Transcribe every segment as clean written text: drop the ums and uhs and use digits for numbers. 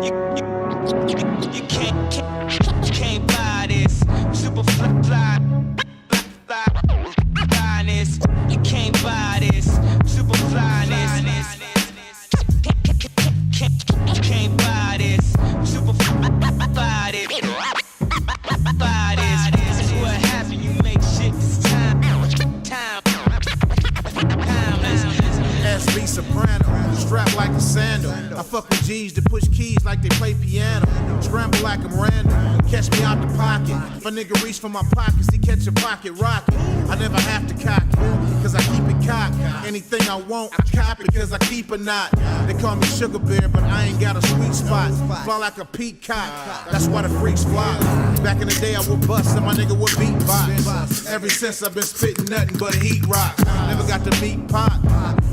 You can't buy this. Super fly, flyness. You can't buy this. Super flyness. Can't buy this. Super buy this. Buy this. This is what happens. You make shit this time. SB soprano, strapped like a sandal. I fuck with G's to push keys like they play piano. Scramble like I'm Randall, catch me out the pocket. If a nigga reach for my pockets, he catch a pocket rocket. I never have to cock it, cause I keep it cocked. Anything I want, I cop it cause I keep a knot. They call me Sugar Bear, but I ain't got a sweet spot. Fly like a peacock, that's why the freaks fly. Back in the day I would bust and my nigga would beatbox. Ever since I've been spitting nothing but heat rock. Never got to meet Pop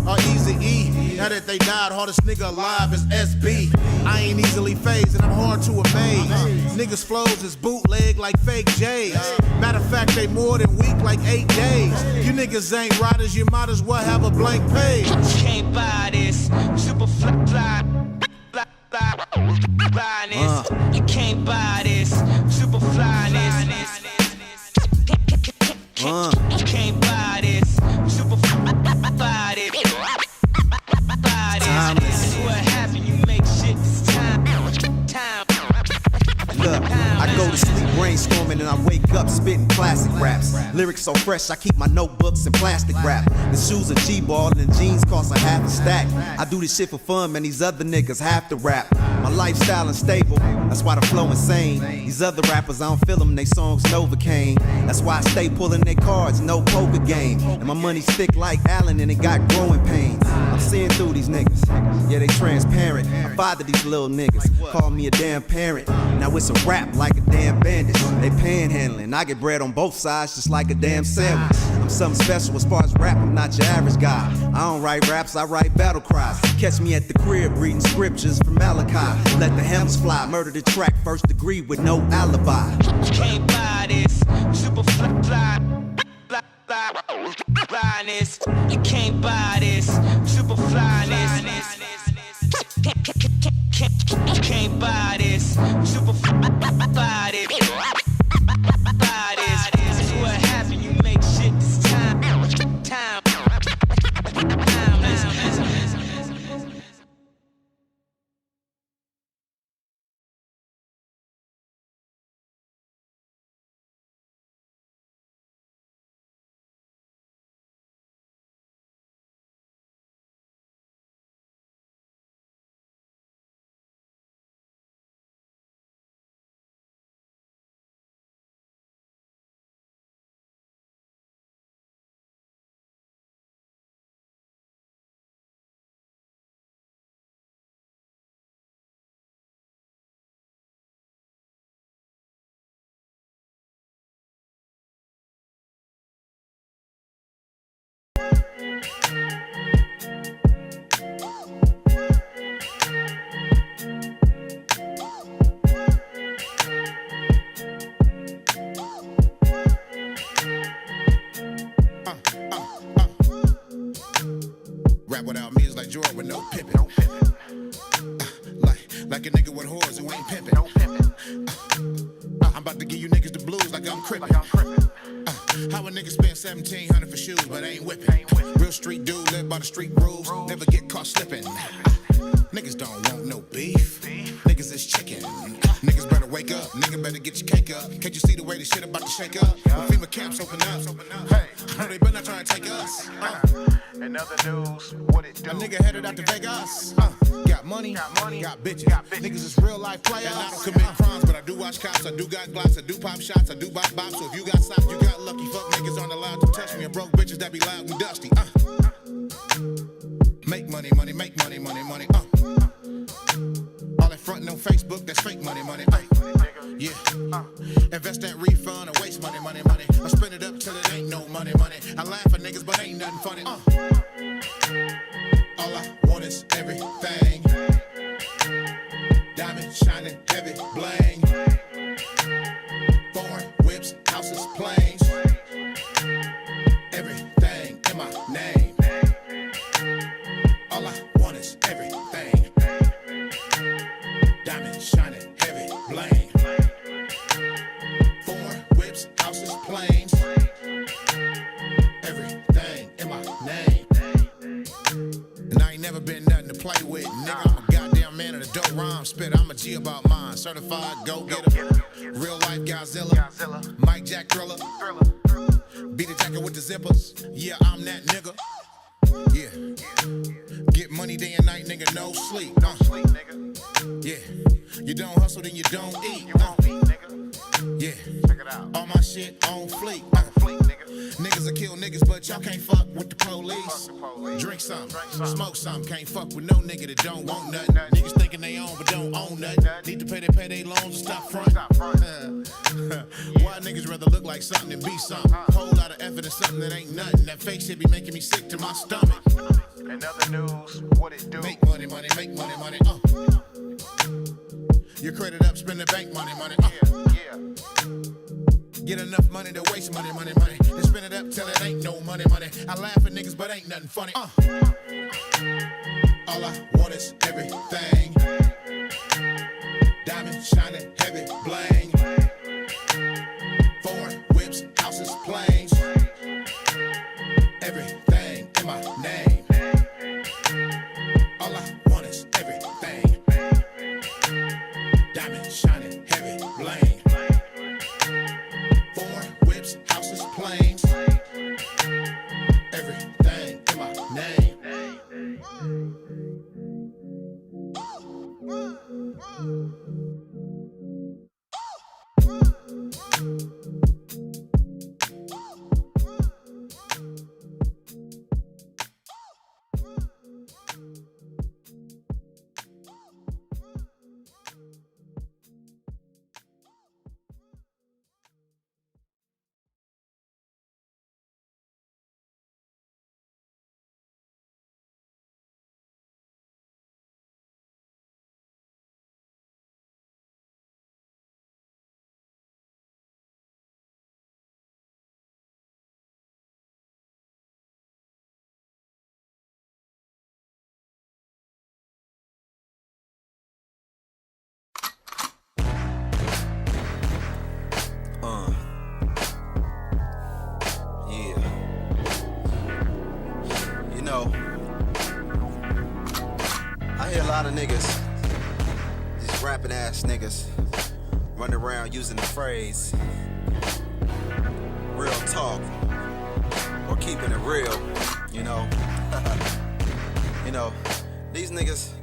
or Easy E. Now that they died, hardest nigga alive is SB. I ain't easily phased and I'm hard to amaze. Niggas flows is bootleg like fake J's. Matter of fact, they more than weak like 8 days. You niggas ain't riders, you might as well have a blank page. Can't buy this. Super flyness. You can't buy this. Super flyness. Can't buy this. Super buy this. This is what happens. You make shit this time. Look, I go to sleep brainstorming and I wake up spitting classic raps. Lyrics so fresh, I keep my notebooks in plastic wrap. The shoes are G-ball and the jeans cost a half a stack. I do this shit for fun, man, these other niggas have to rap. My lifestyle unstable, that's why the flow insane. These other rappers, I don't feel them, they songs Novocaine. That's why I stay pulling their cards, no poker game. And my money's thick like Allen and it got growing pains. I'm seeing through these niggas, yeah, they transparent. I father these little niggas, call me a damn parent. Now it's a rap like a damn bandit. They panhandling, I get bread on both sides just like a damn sandwich. I'm something special as far as rap, I'm not your average guy. I don't write raps, I write battle cries. Catch me at the crib reading scriptures from Malachi. Let the hammers fly, murder the track, first degree with no alibi. Can't buy this. Super flyness. You can't buy this. Super flyness. Can't buy this. Super buy this. This is what happens. You make shit this time. Rap without me is like Jordan with no pimpin'. Like a nigga with whores who ain't pimpin'. I'm about to give you niggas the blues like I'm Crip. How a nigga spend $1,700 for shoes but ain't whippin'? Real street dude, live by the street rules, never get caught slippin'. Niggas don't want no beef, niggas is chicken. Niggas better wake up, nigga better get your cake up. Can't you see the way this shit about to shake up? When FEMA camps open up, hey, no, they better not try to take us. And other news, what it do? A nigga headed out to Vegas. Got money, got bitches. Niggas is real life players. And I don't commit crimes, but I do watch cops. I do got glocks, I do pop shots, I do bop bop. So if you got socks, you got lucky. Fuck niggas aren't allowed to touch me. And broke bitches that be loud and dusty. Make money, money, make money, money, money. All that frontin' on Facebook, that's fake money, money. Yeah. Invest that refund or waste money, money, money. I spend it up till it ain't no money, money. I laugh at niggas, but ain't nothing funny. All I want is everything. Diamond shining, heavy bling. Foreign whips, houses, planes. Everything in my name. All I want is everything. Diamond in my name. And I ain't never been nothing to play with, nigga. I'm a goddamn man of the dope rhyme spit. I'm a G about mine. Certified go-getter. Real life Godzilla. Mike Jack Thriller. Beat the jacket with the zippers. Yeah, I'm that nigga. Yeah. Get money day and night, nigga, no sleep. Yeah. You don't hustle, then you don't eat. Yeah. Check it out. All my shit on fleek. Niggas will kill niggas, but y'all can't fuck with the police. Drink some, smoke some. Can't fuck with no nigga that don't want nothing. Niggas thinking they own, but don't own nothing. Need to pay their loans and stop front. Why niggas rather look like something than be something? Whole lot of effort in something that ain't nothing. That fake shit be making me sick to my stomach. In other news, what it do? Make money, make money. Your credit up, spend the bank money. Yeah. Get enough money to waste money. Then spend it up till it ain't no money. I laugh at niggas, but ain't nothing funny. All I want is everything. Diamond shining, heavy bling. Foreign whips, houses, planes. Everything in my name. All I want is everything. Diamond shining, heavy bling. Foreign whips, houses, planes. Everything in my name. I hear a lot of niggas, these rapping ass niggas, running around using the phrase real talk or keeping it real, you know. These niggas,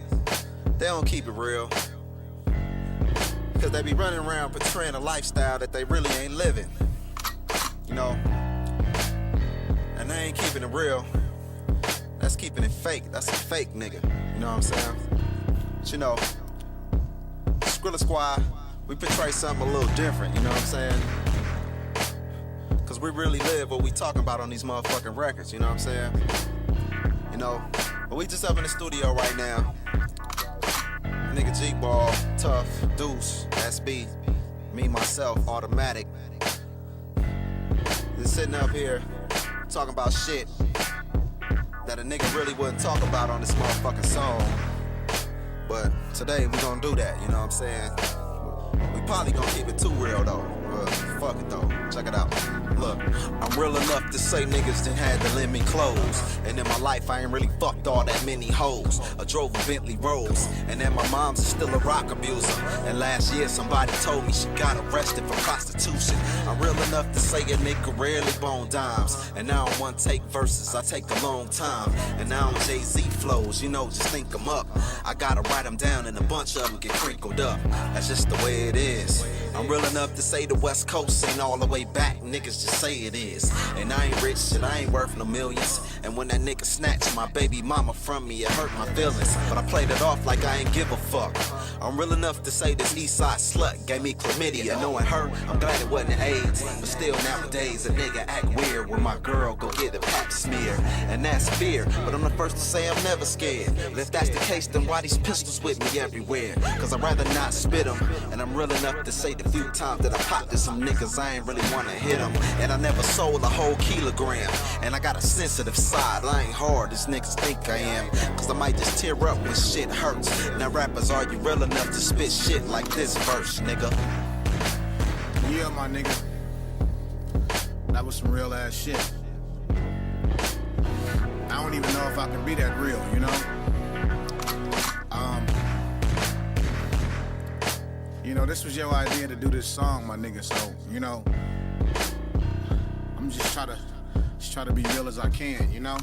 they don't keep it real because they be running around portraying a lifestyle that they really ain't living, and they ain't keeping it real. That's keeping it fake. That's a fake nigga. You know what I'm saying? But Skrilla Squad, we portray something a little different, you know what I'm saying? Cause we really live what we talking about on these motherfucking records, you know what I'm saying? But we just up in the studio right now. Nigga G-Ball, Tough, Deuce, SB, me, myself, Automatic. Just sitting up here talking about shit that a nigga really wouldn't talk about on this motherfucking song. But today we gonna do that, you know what I'm saying? We probably gonna keep it too real though. But fuck it though. Check it out. Look, I'm real enough to say niggas done had to lend me clothes. And in my life I ain't really fucked all that many hoes. I drove a Bentley Rolls, and then my mom's still a rock abuser. And last year somebody told me she got arrested for prostitution. I'm real enough to say a nigga rarely bone dimes. And now on one take verses, I take a long time. And now on Jay-Z flows, just think them up. I gotta write them down and a bunch of them get crinkled up. That's just the way it is. I'm real enough to say the West Coast ain't all the way back, niggas just say it is. And I ain't rich and I ain't worth no millions. And when that nigga snatched my baby mama from me, it hurt my feelings. But I played it off like I ain't give a fuck. I'm real enough to say this east side slut gave me chlamydia. Knowing her, I'm glad it wasn't AIDS. But still nowadays a nigga act weird when my girl go get a pap smear. And that's fear, but I'm the first to say I'm never scared. But if that's the case, then why these pistols with me everywhere? Cause I'd rather not spit them. And I'm real enough to say the few times that I popped to some niggas, I ain't really wanna hit them. And I never sold a whole kilogram. And I got a sensitive side, I ain't hard as niggas think I am. Cause I might just tear up when shit hurts. Now rappers, are you real enough to spit shit like this verse, nigga? Yeah, my nigga. That was some real ass shit. don't even know if I can be that real, you know? You know, this was your idea to do this song, my nigga, so, you know, I'm just try to be real as I can, you know?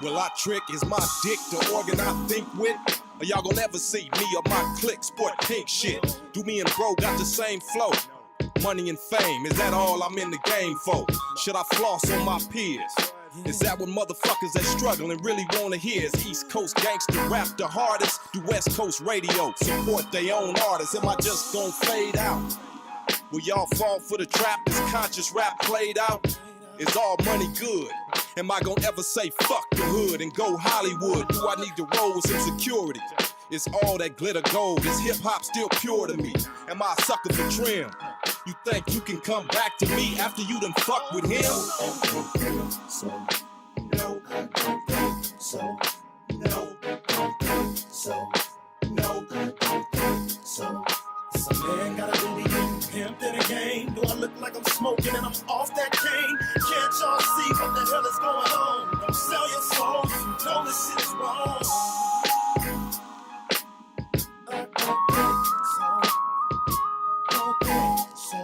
Well, I trick is my dick, the organ I think with. Or y'all gon' ever see me or my clique sport pink shit. Do me and bro got the same flow? Money and fame, is that all I'm in the game for? Should I floss on my peers? Is that what motherfuckers that struggling really wanna hear? Is East Coast gangster rap the hardest? Do West Coast radio support their own artists? Am I just gon' fade out? Will y'all fall for the trap? Is conscious rap played out? Is all money good? Am I gonna ever say fuck the hood and go Hollywood? Do I need to roll with some security? It's all that glitter gold. Is hip hop still pure to me? Am I a sucker for trim? You think you can come back to me after you done fuck with him? So, no, I don't think so. No, I don't think so. No, I don't think so. Some man gotta do me getting pimped in a game. Do I look like I'm smoking and I'm off that cane? Can't y'all see what the hell is going on? Don't sell your soul, you know this shit is wrong. I don't think so.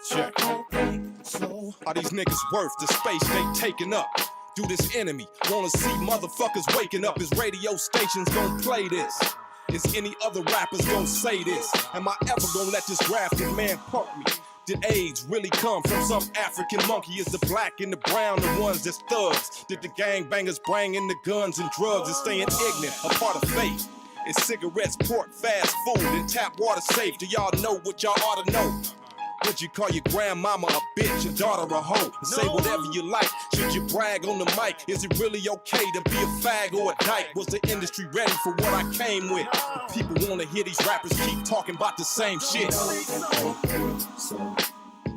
Check. I don't think so. Are these niggas worth the space they taking up? Do this enemy wanna see motherfuckers waking up? Is radio stations gon' play this? Is any other rappers gon' say this? Am I ever gon' let this grafted man punk me? Did AIDS really come from some African monkey? Is the black and the brown the ones that's thugs? Did the gangbangers bring in the guns and drugs and staying ignorant a part of fate? Is cigarettes, pork, fast food, and tap water safe? Do y'all know what y'all ought to know? Would you call your grandmama a bitch, your daughter a hoe? Say whatever you like, should you brag on the mic? Is it really okay to be a fag or a dyke? Was the industry ready for what I came with? People wanna hear these rappers keep talking about the same shit. So,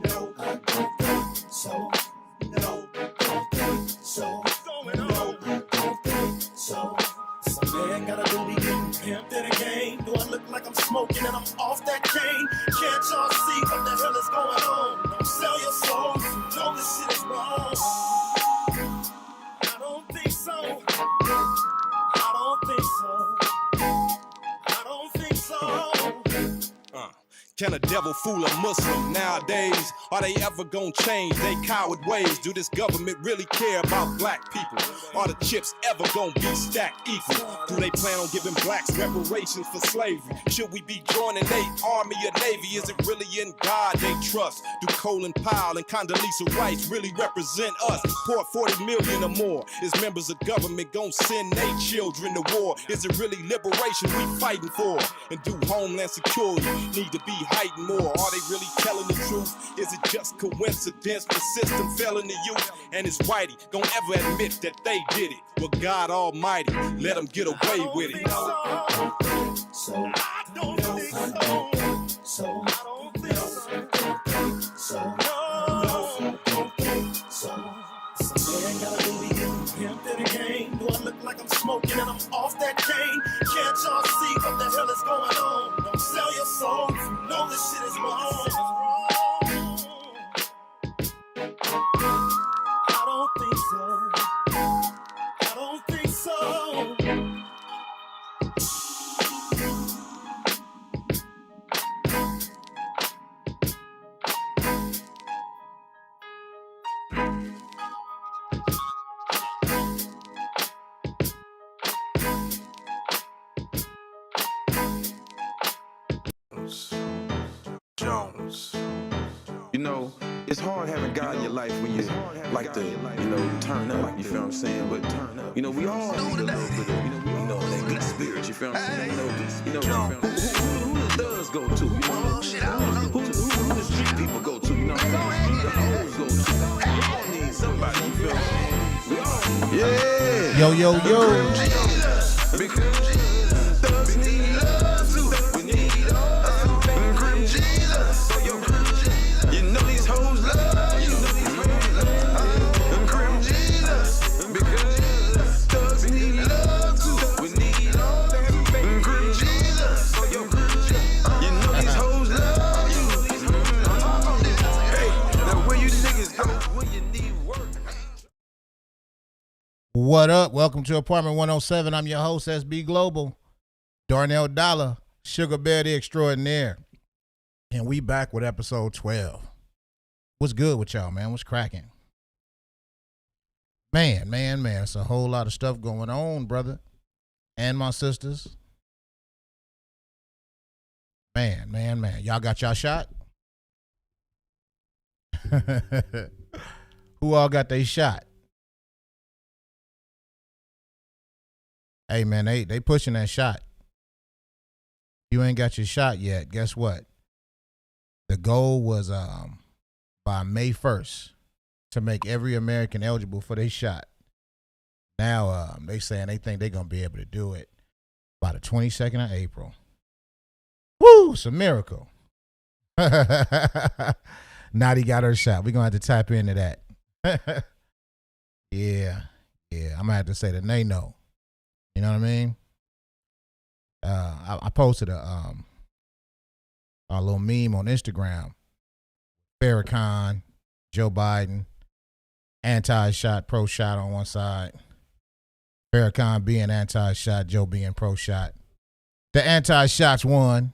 no, I don't think so. No, I don't think so. No, I don't think so. Some man gotta do me getting pimped in a game. Do I look like I'm smoking and I'm off that cane? Can't y'all see what the hell is going on? Don't sell your soul, you know this shit is wrong. I don't think so. I don't think so. I don't think so. Can a devil fool a Muslim nowadays? Are they ever gonna change they coward ways? Do this government really care about black people? Are the chips ever gonna be stacked equal? Do they plan on giving blacks reparations for slavery? Should we be joining the Army or Navy? Is it really in God they trust? Do Colin Powell and Condoleezza Rice really represent us? Pour 40 million or more. Is members of government gonna send their children to war? Is it really liberation we fighting for? And do Homeland Security need to be hiding more? Are they really telling the truth? Is it just coincidence the system failing the youth? And is Whitey gonna ever admit that they did it? Well, God Almighty, let them get away with it. I don't think so. I don't think so. I don't think so. No, I don't think so. Some man gotta do me getting pimped in a game. Do I look like I'm smoking and I'm off that cane? Can't y'all see what the hell is going on? Don't sell your soul, you know this shit is wrong. I don't think so. I don't think so. Jones. You know, it's hard having God in your life when you like to, you know, turn up. You feel what I'm saying? But you know, we all need a little bit of, you know, that good spirit. You feel what I'm saying? You know, who the thugs go to? You know, who the street people go to? You know, who the hoes go to? We all need somebody. You feel what I'm saying? We all need. Yeah. Yo. Because thugs need love too. We need love. Crip Jesus. You know these hoes love you. What up? Welcome to Apartment 107. I'm your host, SB Global, Darnell Dollar, Sugar Bear the Extraordinaire. And we back with episode 12. What's good with y'all, man? What's cracking? Man. It's a whole lot of stuff going on, brother. And my sisters. Man. Y'all got y'all shot? Who all got their shot? Hey, man, they pushing that shot. You ain't got your shot yet. Guess what? The goal was by May 1st to make every American eligible for their shot. Now they saying they think they're going to be able to do it by the 22nd of April. Woo, it's a miracle. Nadia got her shot. We're going to have to tap into that. Yeah. I'm going to have to say that they know. You know what I mean? I posted a little meme on Instagram. Farrakhan, Joe Biden, anti-shot, pro-shot on one side. Farrakhan being anti-shot, Joe being pro-shot. The anti-shots won.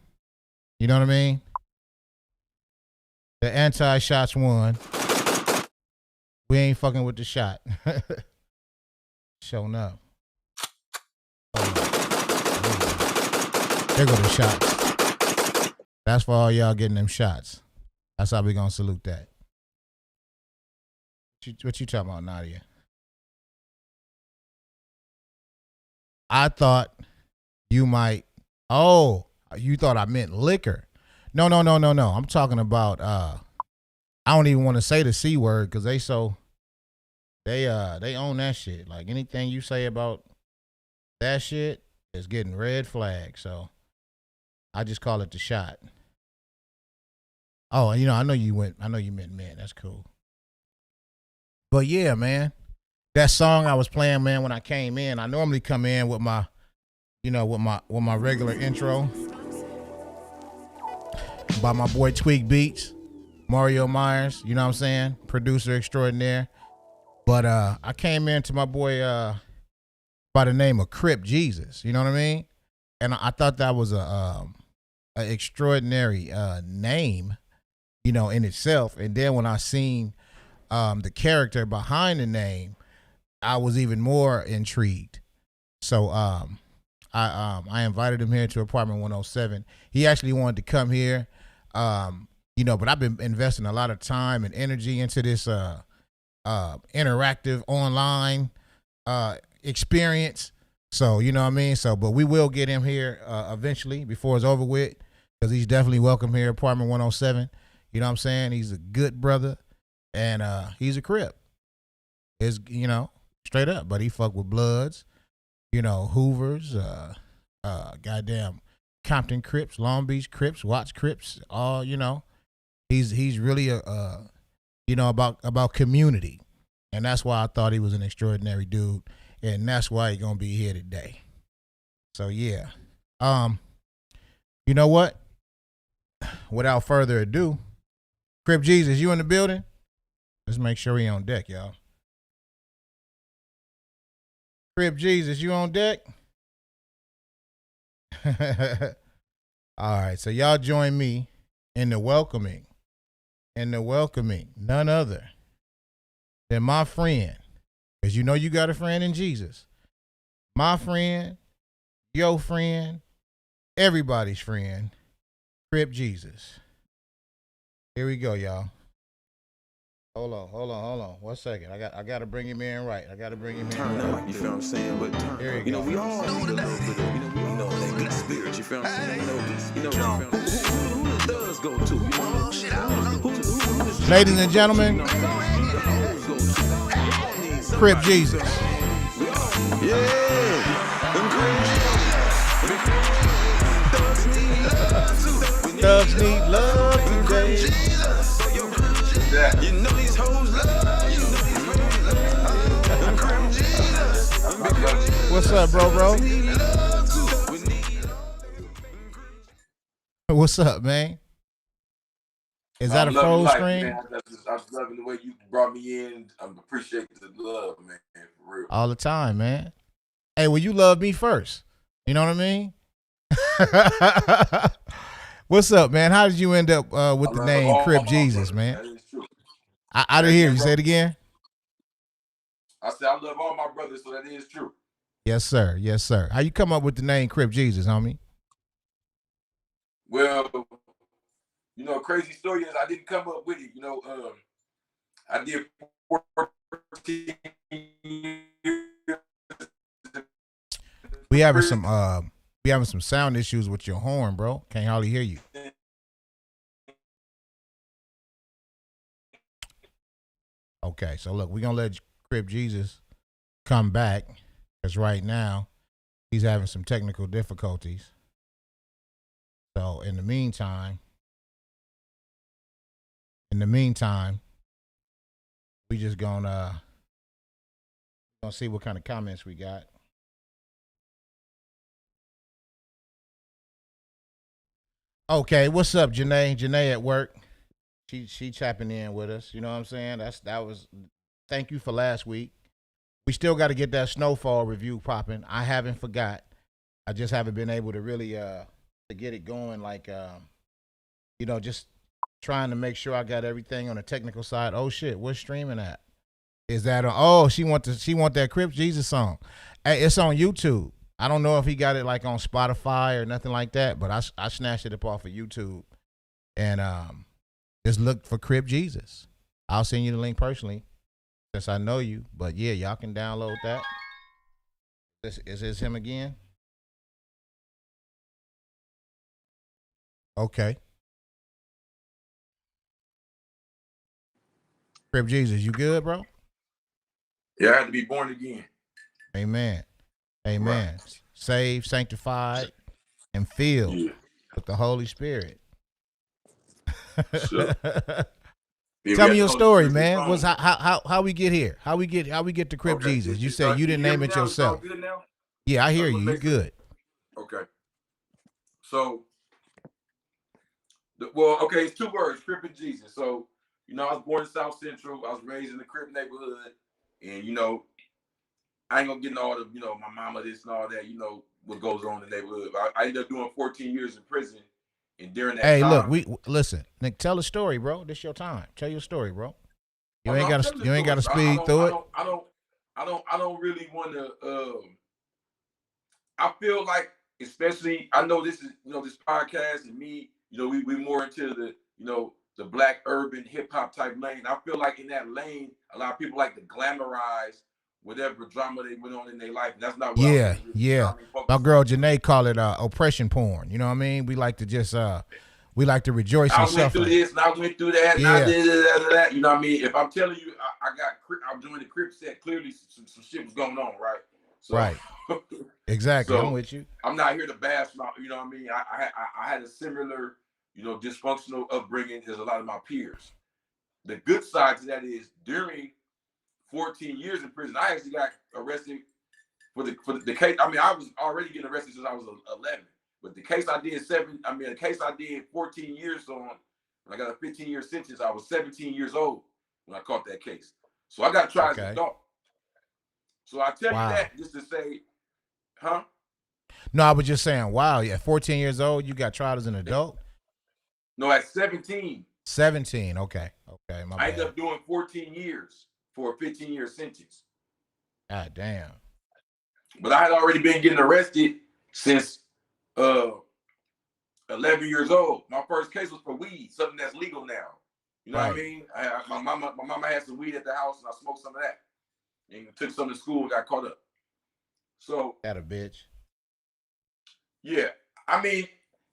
You know what I mean? The anti-shots won. We ain't fucking with the shot. Showing up. There go the shots. That's for all y'all getting them shots. That's how we gonna salute that. What you talking about, Nadia? I thought you might. Oh, you thought I meant liquor. No. I'm talking about. I don't even want to say the C word because they own that shit. Like anything you say about that shit is getting red flag. So I just call it the shot. Oh, I know you meant men. That's cool. But yeah, man, that song I was playing, man, when I came in, I normally come in with my, with my regular intro by my boy Tweak Beats, Mario Myers, you know what I'm saying? Producer extraordinaire. But I came in to my boy by the name of Crip Jesus, you know what I mean? And I thought that was a extraordinary name, in itself. And then when I seen the character behind the name, I was even more intrigued. So I invited him here to Apartment 107. He actually wanted to come here, but I've been investing a lot of time and energy into this interactive online experience. So, you know what I mean? So, but we will get him here eventually before it's over with, because he's definitely welcome here, Apartment 107. You know what I'm saying? He's a good brother, and he's a Crip. Is straight up, but he fuck with Bloods, Hoovers, goddamn Compton Crips, Long Beach Crips, Watts Crips, all, he's really about community. And that's why I thought he was an extraordinary dude. And that's why he's going to be here today. So, yeah. You know what? Without further ado, Crip Jesus, you in the building? Let's make sure he on deck, y'all. Crip Jesus, you on deck? All right, so y'all join me in the welcoming. None other than my friend, because you got a friend in Jesus. My friend, your friend, everybody's friend, Crip Jesus. Here we go, y'all. Hold on. 1 second. I gotta bring him in right. Turn up, you feel what I'm saying? But Here you go. we all do a little bit of, that good spirit, you feel what I'm saying? Who the thugs go to? Who Ladies and gentlemen, Crip Jesus. Thugs need love today. You know these hoes love you. What's up, bro? What's up, man? Is that a love froze life, stream? man. I'm just loving the way you brought me in. I appreciate the love, man, for real. All the time, man. Hey, well, you love me first. You know what I mean? What's up, man? How did you end up with the name Crip Jesus, man? That is true. I didn't hear you. Say it again. I said I love all my brothers, so that is true. Yes, sir. Yes, sir. How you come up with the name Crip Jesus, homie? Well, crazy story is I didn't come up with it. I did 14 years. We having some sound issues with your horn, bro. Can't hardly hear you. Okay, so look, we're gonna let Crip Jesus come back because right now he's having some technical difficulties. So in the meantime, we just gonna see what kind of comments we got. Okay, what's up, Janae? Janae at work. She tapping in with us. You know what I'm saying? Thank you for last week. We still got to get that snowfall review popping. I haven't forgot. I just haven't been able to really to get it going. Like just trying to make sure I got everything on the technical side. Oh shit, what's streaming at? Is that on? Oh, she want that Crip Jesus song. Hey, it's on YouTube. I don't know if he got it like on Spotify or nothing like that, but I snatched it up off of YouTube and just look for Crip Jesus. I'll send you the link personally since I know you. But yeah, y'all can download that. Is this him again? Okay. Crip Jesus, you good, bro? Yeah, I had to be born again. Amen. Amen. Right. Saved, sanctified, and filled with the Holy Spirit. Sure. Tell me your story, man. What's how we get here? How we get to Crip Jesus? You said you didn't name it yourself. Yeah, I hear you. You good? Okay. So, it's two words: Crip and Jesus. So, I was born in South Central. I was raised in the Crip neighborhood, and I ain't gonna get into all the, my mama this and all that, what goes on in the neighborhood. I ended up doing 14 years in prison. And during that time. Hey, look, listen, Nick, tell a story, bro. This your time. Tell your story, bro. You ain't got to speed through it. I don't really want to, I feel like, especially, I know this is, this podcast and me, we more into the, the black urban hip hop type lane. I feel like in that lane, a lot of people like to glamorize whatever drama they went on in their life. That's not what My girl Janae call it oppression porn. You know what I mean? We like to just we like to rejoice and suffer. I went through this and I went through that and I did that. You know what I mean? If I'm telling you I'm doing the Crip set, clearly some shit was going on, right? So, right. Exactly. So I'm with you. I'm not here to bash my, you know what I mean? I had a similar, dysfunctional upbringing as a lot of my peers. The good side to that is during 14 years in prison, I actually got arrested for the case. I mean, I was already getting arrested since I was 11, but the case I did 14 years on, and I got a 15-year sentence. I was 17 years old when I caught that case. So I got tried as an adult. So I tell you that just to say, huh? No, I was just saying, wow, at 14 years old, you got tried as an adult? No, at 17. 17, okay, my bad. I ended up doing 14 years for a 15-year sentence. God damn. But I had already been getting arrested since 11 years old. My first case was for weed, something that's legal now. You know what I mean? My mama had some weed at the house, and I smoked some of that. And took some to school and got caught up. So that a bitch. Yeah. I mean,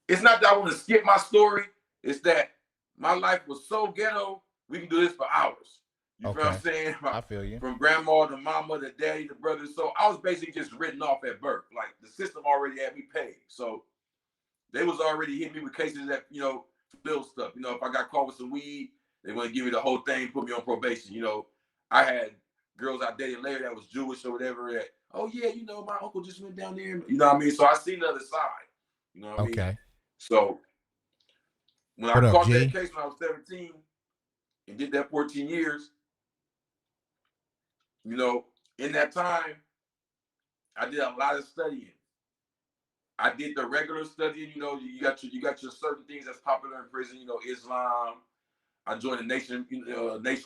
it's not that I want to skip my story. It's that my life was so ghetto, we can do this for hours. You know what I'm saying? I feel you. From grandma to mama to daddy to brother. So I was basically just written off at birth. Like the system already had me paid. So they was already hitting me with cases that, little stuff. If I got caught with some weed, they want to give me the whole thing, put me on probation. I had girls I dated later that was Jewish or whatever that, oh yeah, my uncle just went down there. You know what I mean? So I seen the other side. You know what I mean? Okay. So when I What up, caught G? that case when I was 17 and did that 14 years, you know, in that time, I did a lot of studying. I did the regular studying, you know, you got your certain things that's popular in prison, you know, Islam. I joined the Nation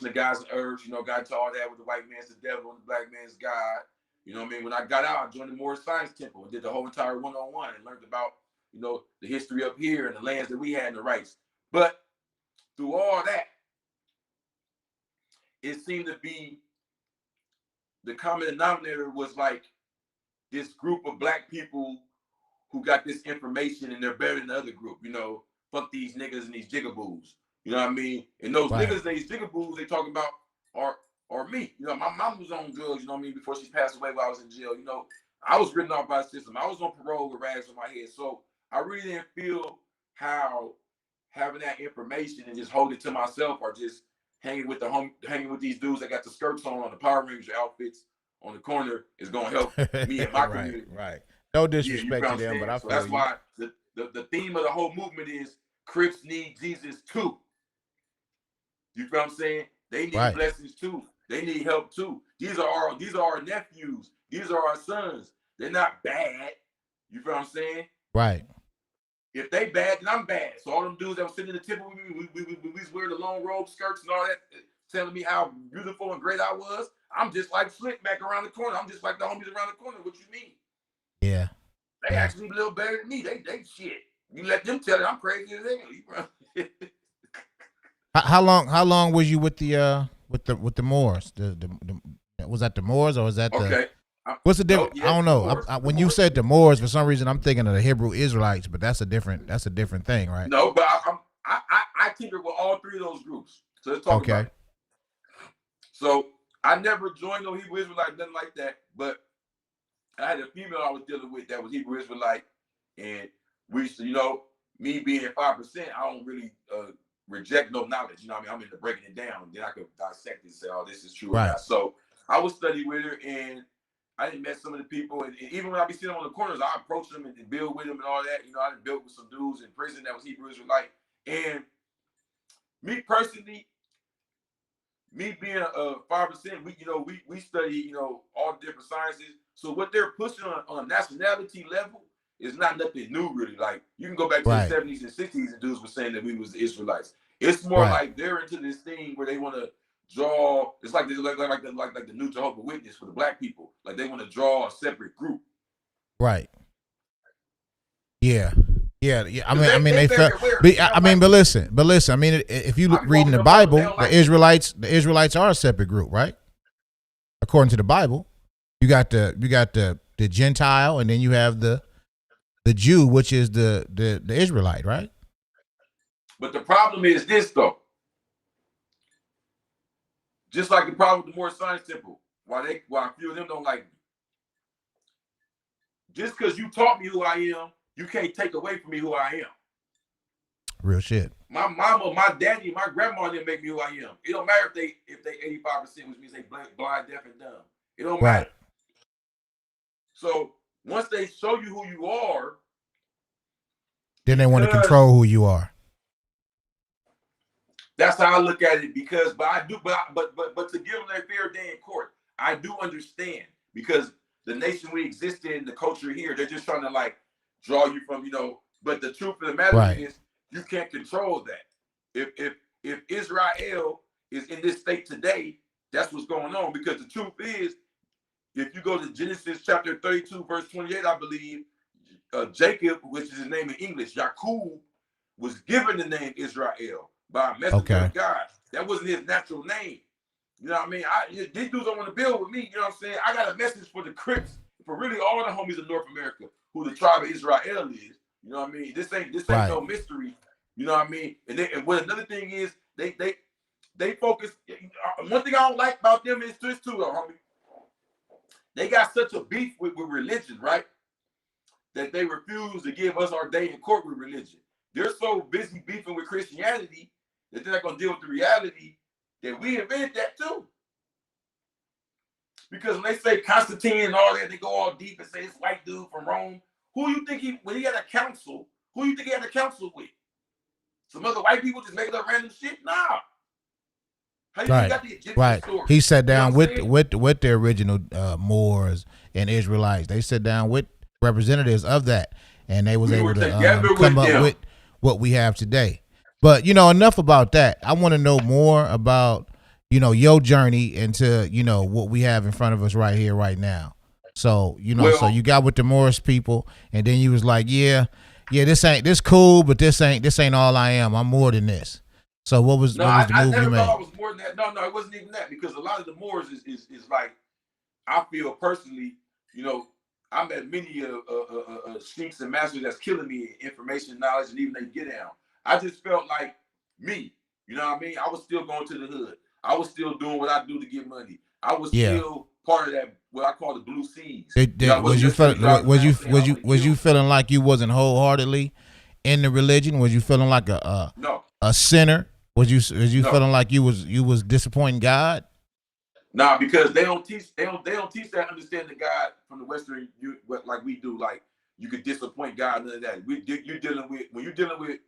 of Gods and Herbs, you know, got into all that with the white man's the devil and the black man's God. You know what I mean? When I got out, I joined the Moorish Science Temple and did the whole entire one-on-one and learned about, you know, the history up here and the lands that we had and the rights. But through all that, it seemed to be the common denominator was like this group of black people who got this information and they're better than the other group, you know, fuck these niggas and these jigaboos. You know what I mean? And those niggas and these jigaboos they talking about are me. You know, my mom was on drugs, you know what I mean, before she passed away while I was in jail. You know, I was written off by the system. I was on parole with rags on my head. So I really didn't feel how having that information and just holding it to myself or just hanging with these dudes that got the skirts on the Power Ranger outfits on the corner is gonna help me and my community. Right. No disrespect to them, but I so feel that's why the theme of the whole movement is Crips need Jesus too. You feel what I'm saying? They need blessings too. They need help too. These are our nephews. These are our sons. They're not bad. You feel what I'm saying? Right. If they bad, then I'm bad. So all them dudes that was sitting in the temple, we was wearing the long robe skirts and all that, telling me how beautiful and great I was. I'm just like Slick back around the corner. I'm just like the homies around the corner. What you mean? Yeah. They actually a little better than me. They shit. You let them tell it. I'm crazy as hell. How long was you with the Moors? Was that the Moors or was that the? What's the difference? I don't know. When you said the Moors, for some reason I'm thinking of the Hebrew Israelites, but that's a different thing, right? No, but I tinker with all three of those groups. So let's talk about it. So I never joined no Hebrew Israelite, nothing like that. But I had a female I was dealing with that was Hebrew Israelite, and we used to, you know, me being 5%, I don't really reject no knowledge. You know what I mean? I'm into breaking it down. Then I could dissect it and say, oh, this is true or not. So I would study with her, and I didn't met some of the people. And even when I be sitting on the corners, I approach them and build with them and all that. You know, I done built with some dudes in prison that was Hebrew Israelite. And me personally, me being 5%, we study, you know, all different sciences. So what they're pushing on a nationality level is not nothing new, really. Like you can go back to the 70s and 60s, and dudes were saying that we was the Israelites. It's more like they're into this thing where they want to draw. It's like the new Jehovah Witness for the black people. Like they want to draw a separate group. Right. Yeah. I mean, they felt. But listen. I mean, if you read in the Bible, the Israelites are a separate group, right? According to the Bible, you got the Gentile, and then you have the Jew, which is the Israelite, right? But the problem is this, though. Just like the problem with the Moorish Science Temple, why a few of them don't like me. Just because you taught me who I am, you can't take away from me who I am. Real shit. My mama, my daddy, my grandma didn't make me who I am. It don't matter if they 85%, which means they blind, deaf, and dumb. It don't matter. So once they show you who you are, then they want to control who you are. That's how I look at it. But to give them their fair day in court, I do understand, because the nation we exist in, the culture here, they're just trying to like draw you from, you know. But the truth of the matter is, you can't control that. If Israel is in this state today, that's what's going on. Because the truth is, if you go to Genesis chapter 32, verse 28, I believe, Jacob, which is his name in English, Yaqub, was given the name Israel by a messenger of God. That wasn't his natural name. You know what I mean? These dudes don't want to build with me. You know what I'm saying? I got a message for the Crips, for really all the homies in North America, who the tribe of Israel is. You know what I mean? This ain't no mystery. You know what I mean? And what another thing is, they focus. One thing I don't like about them is this too, though, homie. They got such a beef with religion, right? That they refuse to give us our day in court with religion. They're so busy beefing with Christianity that they're not going to deal with the reality that we invented that too. Because when they say Constantine and all that, they go all deep and say this white dude from Rome. Who you think when he had a council, who you think he had a council with? some other white people just making up random shit? Nah. How you Right. got the Egyptian Right. story? He sat down You know what I'm with the original Moors and Israelites. They sat down with representatives of that, and they was We able were to together come with up them. with what we have today. But enough about that. I want to know more about your journey into what we have in front of us right here, right now. So so you got with the Moorish people, and then you was like, yeah, this cool, but this ain't all I am. I'm more than this. So what was the I move never you made? thought I was more than that. No, it wasn't even that, because a lot of the Moors is like, I feel personally, I met many sheiks and masters that's killing me in information, knowledge, and even they get down. I just felt like me, you know what I mean? I was still going to the hood. I was still doing what I do to get money. I was still part of that, what I call the blue seas. Was you feeling like you wasn't wholeheartedly in the religion? Was you feeling like a sinner? Was you feeling like you was disappointing God? Nah, because they don't teach that understanding God from the Western, like we do. Like, you could disappoint God, none of that. When you're dealing with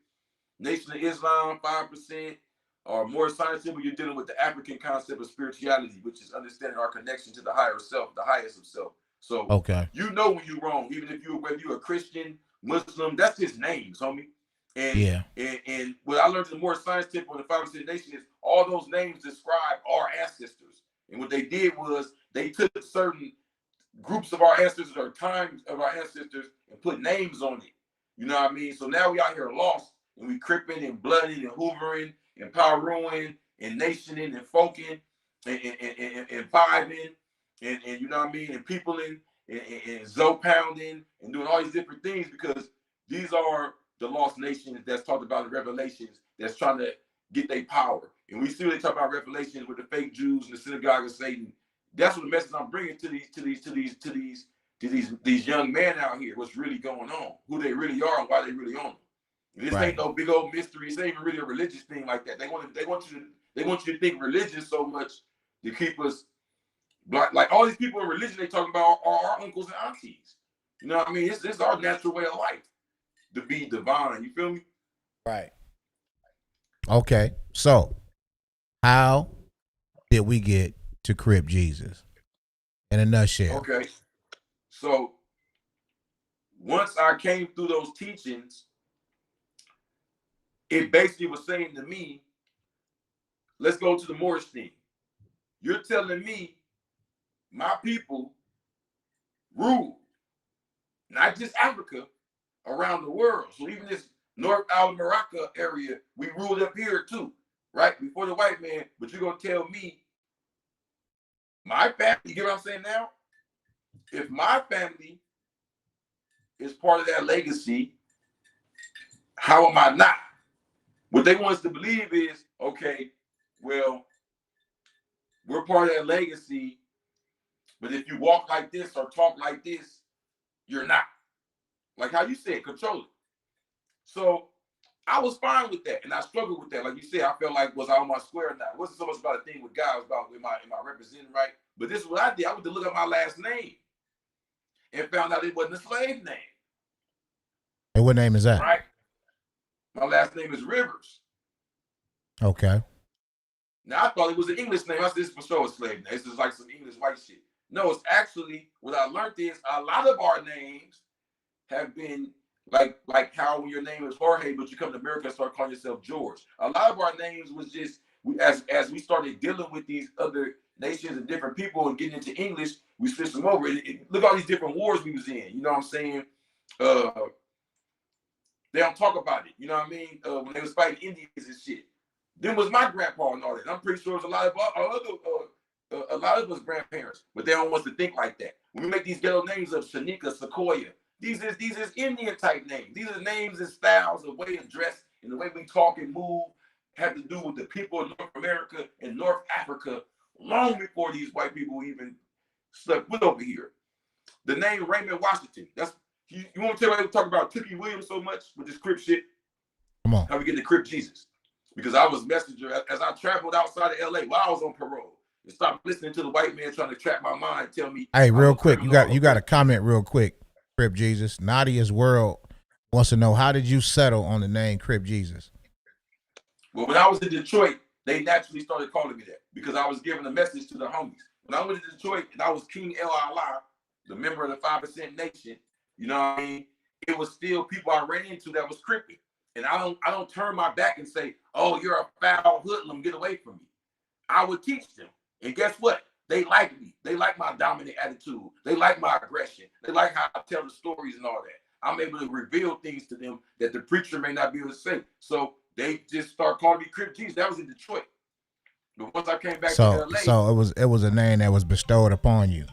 Nation of Islam, 5%, or more scientific, you're dealing with the African concept of spirituality, which is understanding our connection to the higher self, the highest of self. So okay, when you're wrong, even if whether you're a Christian, Muslim, that's his names, homie. And and what I learned in the more scientific on the 5% nation is all those names describe our ancestors. And what they did was they took certain groups of our ancestors or times of our ancestors and put names on it. You know what I mean? So now we out here lost, and we cripping and blooding and hoovering and power-ruing and nationing and folking and vibing and you know what I mean, and peopling and zo-pounding and doing all these different things, because these are the lost nations that's talked about in Revelations that's trying to get their power. And we see what they talk about Revelations with the fake Jews and the synagogue of Satan. That's what the message I'm bringing to these young men out here. What's really going on? Who they really are and why they really on them. And this ain't no big old mystery. It's not even really a religious thing like that. They want you to think religion so much to keep us black. Like, all these people in religion they talking about are our uncles and aunties. You know what I mean? It's our natural way of life to be divine. You feel me? Right. Okay. So, how did we get to Crip Jesus? In a nutshell. Okay. So, once I came through those teachings, it basically was saying to me, let's go to the Moorish thing. You're telling me my people rule, not just Africa, around the world. So even this North Al-Morocco area, we ruled up here too, right? Before the white man. But you're going to tell me my family, you get what I'm saying now? If my family is part of that legacy, how am I not? What they want us to believe is, okay, well, we're part of that legacy, but if you walk like this or talk like this, you're not. Like how you said, control it. So I was fine with that, and I struggled with that. Like you said, I felt like, was I on my square or not? It wasn't so much about a thing with God, it was about am I representing right? But this is what I did. I went to look up my last name and found out it wasn't a slave name. And what name is that? Right? My last name is Rivers. Okay. Now I thought it was an English name. I said, this is for sure a slave name. This is like some English white shit. No, it's actually, what I learned is a lot of our names have been like how when your name is Jorge, but you come to America and start calling yourself George. A lot of our names was just, as we started dealing with these other nations and different people and getting into English, we switched them over. Look at all these different wars we was in. You know what I'm saying? They don't talk about it. You know what I mean? When they was fighting Indians and shit. Then was my grandpa and all that. And I'm pretty sure it's a lot of our other, a lot of us grandparents, but they don't want us to think like that. When we make these ghetto names of Shanika, Sequoia, these is Indian type names. These are names and styles of way of dress and the way we talk and move have to do with the people of North America and North Africa long before these white people even stuck with over here. The name Raymond Washington. That's you want to tell me we talk about Tookie Williams so much with this Crip shit? Come on. How we get the Crip Jesus? Because I was messenger as I traveled outside of LA while I was on parole. And stopped listening to the white man trying to trap my mind, tell me. Hey, real quick, you got a comment real quick, Crip Jesus. Nadia's World wants to know, how did you settle on the name Crip Jesus? Well, when I was in Detroit, they naturally started calling me that because I was giving a message to the homies. When I went to Detroit and I was King LLI, the member of the 5% Nation, you know what I mean? It was still people I ran into that was cripping. And I don't turn my back and say, oh, you're a foul hoodlum, get away from me. I would teach them. And guess what? They like me. They like my dominant attitude. They like my aggression. They like how I tell the stories and all that. I'm able to reveal things to them that the preacher may not be able to say. So they just start calling me Crip Jesus. That was in Detroit. But once I came back to LA. So it was a name that was bestowed upon you.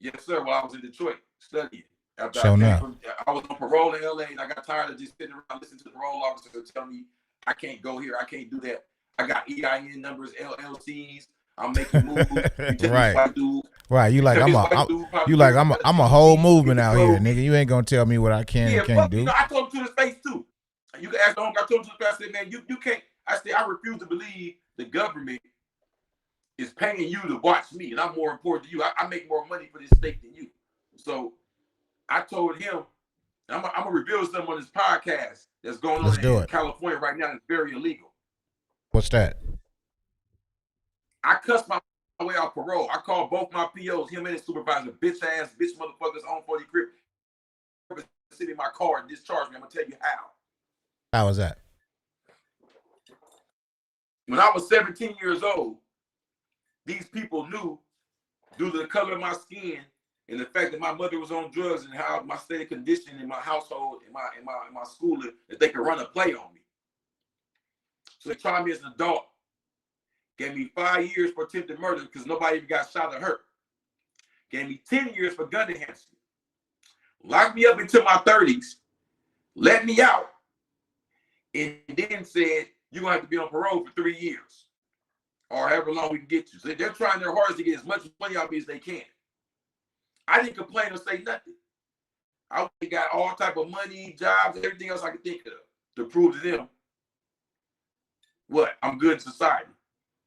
Yes, sir. While I was in Detroit studying. After So I was on parole in LA and I got tired of just sitting around listening to the parole officer tell me I can't go here, I can't do that. I got EIN numbers, LLCs. I'm making moves. Right. Right. You like I'm a whole movement out here, nigga. You ain't gonna tell me what I can and can't do. You know, I told him to his face too. You can ask the homie. I told him to his face. I said, man, you can't. I said, I refuse to believe the government is paying you to watch me, and I'm more important to you. I make more money for this state than you. So I told him, I'm gonna reveal something on this podcast that's going on in California right now. That's very illegal. What's that? I cussed my way off parole. I called both my POs, him and his supervisor, bitch motherfuckers on 40 Crip. Sit in my car and discharge me. I'm gonna tell you how. How was that? When I was 17 years old, these people knew, due to the color of my skin and the fact that my mother was on drugs and how my state of condition in my household, in my schooling, that they could run a play on me. So they tried me as an adult. Gave me 5 years for attempted murder because nobody even got shot or hurt. Gave me 10 years for gun enhancement. Locked me up until my 30s. Let me out. And then said, you're going to have to be on parole for 3 years. Or however long we can get you. So they're trying their hardest to get as much money out of me as they can. I didn't complain or say nothing. I got all type of money, jobs, everything else I could think of to prove to them what? I'm good in society.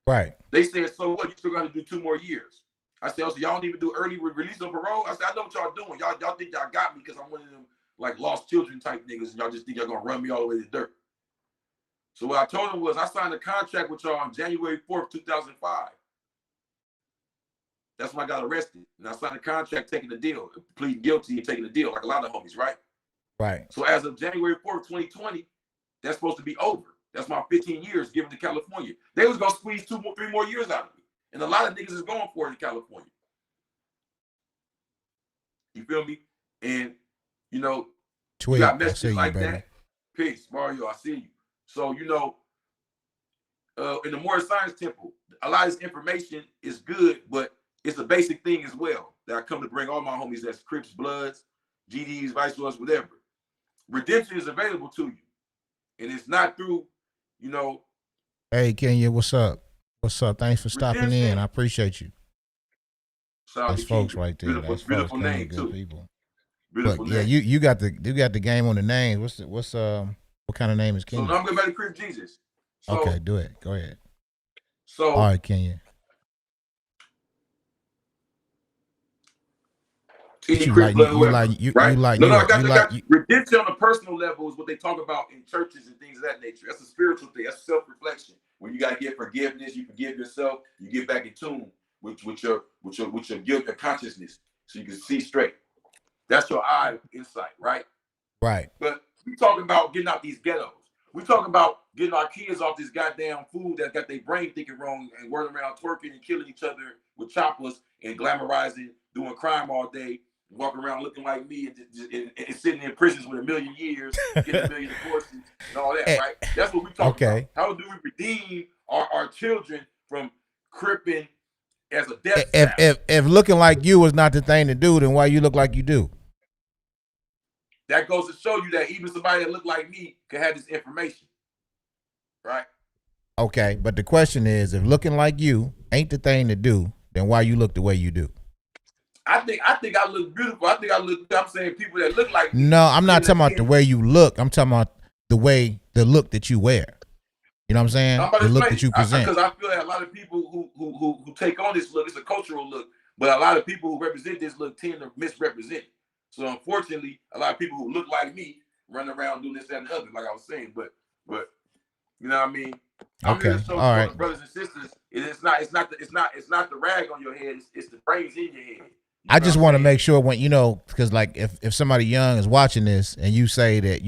Right. They said, so what? You still got to do 2 more years. I said, oh, so y'all don't even do early release on parole? I said, I know what y'all doing. Y'all think y'all got me because I'm one of them like lost children type niggas, and y'all just think y'all gonna run me all the way to the dirt. So what I told them was I signed a contract with y'all on January 4th, 2005. That's when I got arrested. And I signed a contract taking the deal, pleading guilty and taking the deal, like a lot of homies, right? Right. So as of January 4th, 2020, that's supposed to be over. That's my 15 years given to California. They was gonna squeeze 3 more years out of me. And a lot of niggas is going for it in California. You feel me? And you know, Tweet, you got messages like baby. that. Peace, Mario, I see you. So, you know, in the Moore Science Temple, a lot of this information is good, but it's a basic thing as well that I come to bring all my homies that's Crips, Bloods, GDs, Vice Lords, whatever. Redemption is available to you. And it's not through, you know. Hey, Kenya, what's up? What's up? Thanks for stopping in. I appreciate you. That's folks right there. Beautiful, that's beautiful folks, name good too. People. Beautiful But yeah, name. you got the game on the names. What kind of name is Kenya? So now I'm going back to Crip Jesus. So, okay, do it. Go ahead. So all right, Kenya. You like redemption on a personal level is what they talk about in churches and things of that nature. That's a spiritual thing. That's self-reflection. When you gotta get forgiveness, you forgive yourself, you get back in tune with your guilt and consciousness, so you can see straight. That's your eye insight, right? Right. But we talking about getting out these ghettos. We talking about getting our kids off this goddamn food that got their brain thinking wrong and running around twerking and killing each other with choppers and glamorizing, doing crime all day. Walking around looking like me and sitting in prisons with 1 million years, getting 1 million divorces and all that, right? That's what we talking about. How do we redeem our children from cripping as a death if looking like you is not the thing to do, then why you look like you do? That goes to show you that even somebody that look like me can have this information, right? Okay, but the question is, if looking like you ain't the thing to do, then why you look the way you do? I think I look beautiful. I think I look. I'm saying people that look like me. No, I'm not talking about the way you look. I'm talking about the look that you wear. You know what I'm saying? The look that you present. Because I feel that a lot of people who take on this look, it's a cultural look, but a lot of people who represent this look tend to misrepresent it. So unfortunately, a lot of people who look like me run around doing this, that, and the other, like I was saying. But You know what I mean? I'm here Okay. to show All the right. brothers and sisters. It's not the rag on your head. It's the brains in your head. I just want to make sure when because like if somebody young is watching this and you say that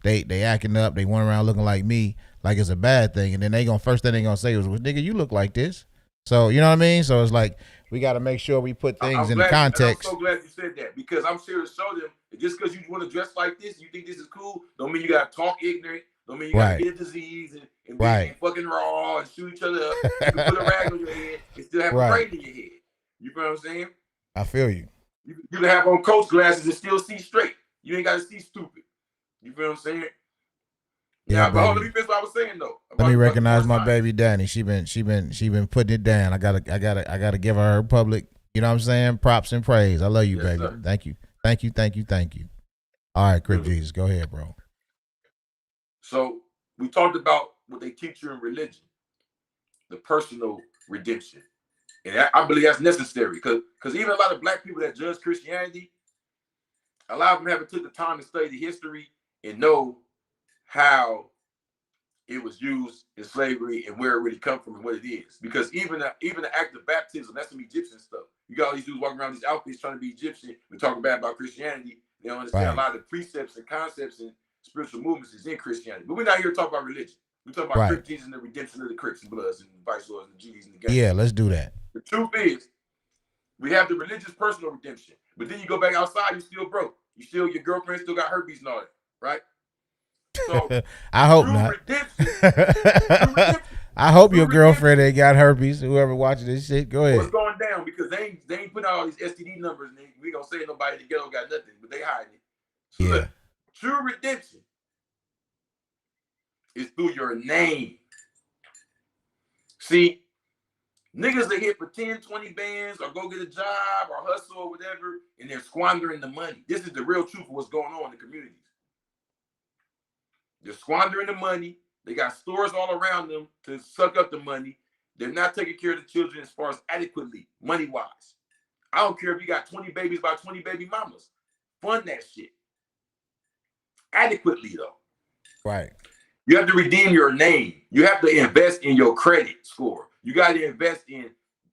they acting up, they went around looking like me, like it's a bad thing, and then first thing they gonna say is, well, nigga, you look like this. So you know what I mean. So it's like we got to make sure we put things in the context. I'm so glad you said that because I'm here to show them that just because you want to dress like this, you think this is cool, don't mean you gotta talk ignorant. Don't mean you gotta get a disease and be fucking raw and shoot each other up. You can put a rag on your head and still have a brain in your head. You know what I'm saying? I feel you. You can have on Coach glasses and still see straight. You ain't got to see stupid. You feel what I'm saying? Yeah, but let me finish what I was saying though. Let me recognize my baby Danny. She been putting it down. I gotta give her public. You know what I'm saying? Props and praise. I love you, baby. Sir. Thank you. All right, Crip Jesus, go ahead, bro. So we talked about what they teach you in religion, the personal redemption. And I believe that's necessary because even a lot of black people that judge Christianity, a lot of them haven't took the time to study the history and know how it was used in slavery and where it really come from and what it is. Because even the act of baptism, that's some Egyptian stuff. You got all these dudes walking around these outfits trying to be Egyptian and talking bad about Christianity. They don't understand a lot of the precepts and concepts and spiritual movements is in Christianity. But we're not here to talk about religion. We're talking about Crip Jesus and the redemption of the Crips and Bloods and Vice Lords and G's and the gangs. Yeah, let's do that. The truth is, we have the religious personal redemption, but then you go back outside, you still broke. Your girlfriend still got herpes and all that, right? So I hope not. I hope your girlfriend ain't got herpes. Whoever watching this shit, go ahead. What's going down? Because they ain't putting out all these STD numbers, and we gonna say nobody in the ghetto got nothing, but they hiding it. So look, true redemption is through your name. See. Niggas that hit for 10, 20 bands or go get a job or hustle or whatever, and they're squandering the money. This is the real truth of what's going on in the communities. They're squandering the money. They got stores all around them to suck up the money. They're not taking care of the children as far as adequately, money-wise. I don't care if you got 20 babies by 20 baby mamas. Fund that shit. Adequately, though. Right. You have to redeem your name. You have to invest in your credit score. You got to invest in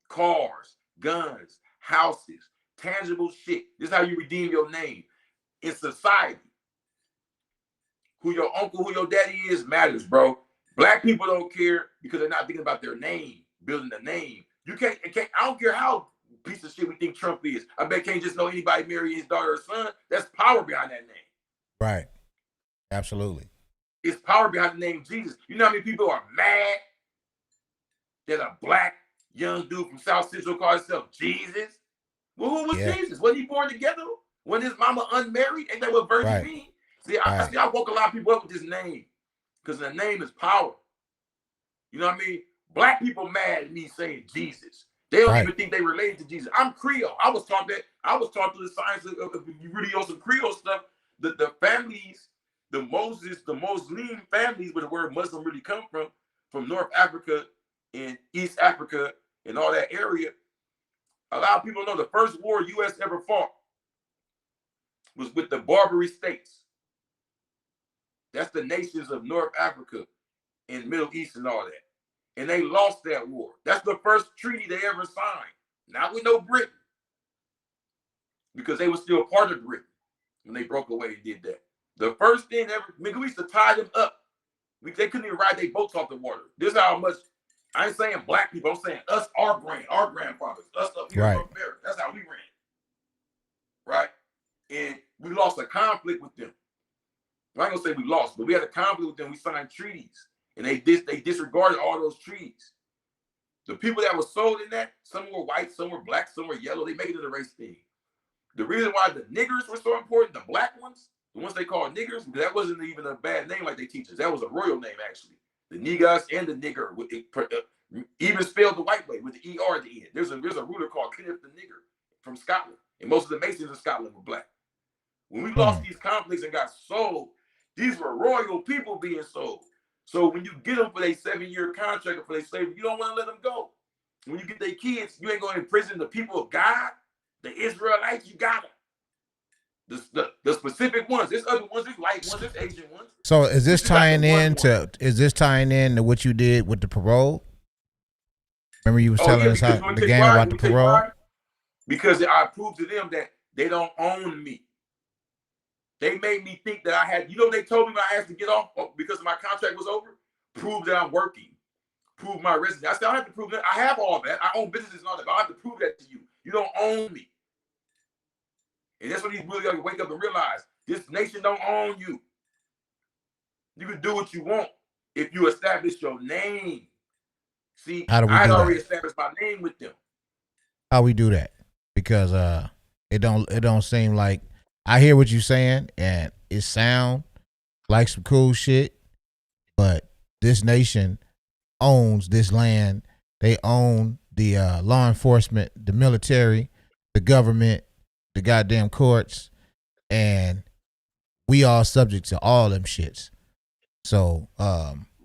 cars, guns, houses, tangible shit. This is how you redeem your name. In society, who your uncle, who your daddy is matters, bro. Black people don't care because they're not thinking about their name, building a name. I don't care how piece of shit we think Trump is. I bet can't just know anybody marry his daughter or son. That's power behind that name. Right. Absolutely. It's power behind the name Jesus. You know how many people are mad that a black young dude from South Central called himself Jesus? Well, who was Jesus? Wasn't he born together? Wasn't his mama unmarried? Ain't that what virgin mean? See, I woke a lot of people up with this name because the name is power. You know what I mean? Black people mad at me saying Jesus. They don't even think they related to Jesus. I'm Creole. I was taught through the science of you really know some Creole stuff. The families, the Muslim families where the word Muslim really come from North Africa and East Africa and all that area. A lot of people know the first war U.S. ever fought was with the Barbary States. That's the nations of North Africa and Middle East and all that. And they lost that war. That's the first treaty they ever signed. Not with no Britain. Because they were still part of Britain when they broke away and did that. The first thing ever, we used to tie them up. They couldn't even ride their boats off the water. This is how much, I ain't saying black people, I'm saying us, our grandfathers, us up here in North America. That's how we ran. Right? And we lost a conflict with them. I ain't gonna say we lost, but we had a conflict with them. We signed treaties. And they disregarded all those treaties. The people that were sold in that, some were white, some were black, some were yellow. They make it a race thing. The reason why the niggers were so important, the black ones, the ones they called niggers, because that wasn't even a bad name like they teach us. That was a royal name, actually. The niggas and the nigger, even spelled the white way with the ER at the end. There's a ruler called Kenneth the Nigger from Scotland. And most of the Masons in Scotland were black. When we lost these conflicts and got sold, these were royal people being sold. So when you get them for their 7-year contract or for their slavery, you don't want to let them go. When you get their kids, you ain't going to imprison the people of God, the Israelites, you got them. The specific ones. There's other ones. There's light ones. There's Asian ones. So is this But you got tying the one in to what you did with the parole? Remember you was Oh telling yeah, us because how when the you game why? about the parole? Because I proved to them that they don't own me. They made me think that I had, you know what they told me when I asked to get off because my contract was over? Prove that I'm working. Prove my residency. I said, I don't have to prove that. I have all that. I own businesses and all that, but I have to prove that to you. You don't own me. And that's what these really got to wake up and realize. This nation don't own you. You can do what you want if you establish your name. See, How do we I had do already that? established my name with them. How we do that? Because it don't seem like I hear what you're saying and it sound like some cool shit, but this nation owns this land. They own the law enforcement, the military, the government, the goddamn courts, and we all subject to all them shits. So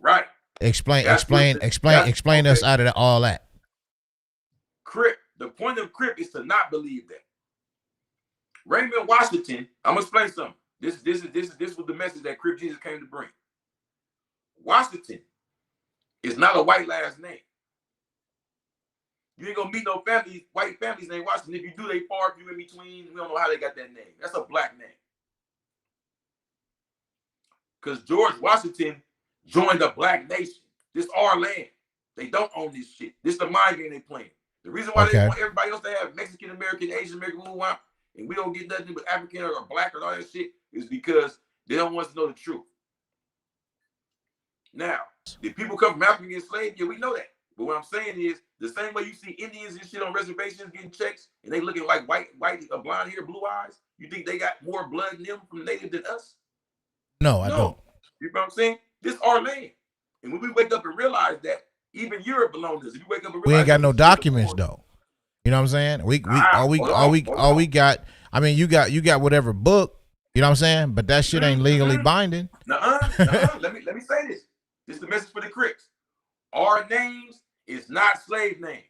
Right. explain That's us out of all that. Crip. The point of Crip is to not believe that. Raymond Washington, I'm gonna explain something. This was the message that Crip Jesus came to bring. Washington is not a white last name. You ain't gonna meet no white families named Washington. If you do, they far few in between. We don't know how they got that name. That's a black name. Because George Washington joined the black nation. This our land. They don't own this shit. This is the mind game they playing. The reason why they want everybody else to have Mexican American, Asian American, and we don't get nothing but African or black or all that shit is because they don't want us to know the truth. Now, did people come from Africa and get enslaved? Yeah, we know that. But what I'm saying is the same way you see Indians and shit on reservations getting checks and they looking like white, blonde hair, blue eyes. You think they got more blood in them from native than us? No, I don't. You know what I'm saying? This is our land. And when we wake up and realize that even Europe belongs to us, if you wake up and realize we ain't got no documents though. You know what I'm saying? All we got. I mean, you got whatever book. You know what I'm saying? But that shit ain't legally binding. Let me say this. This is the message for the Crips. Our names is not slave names.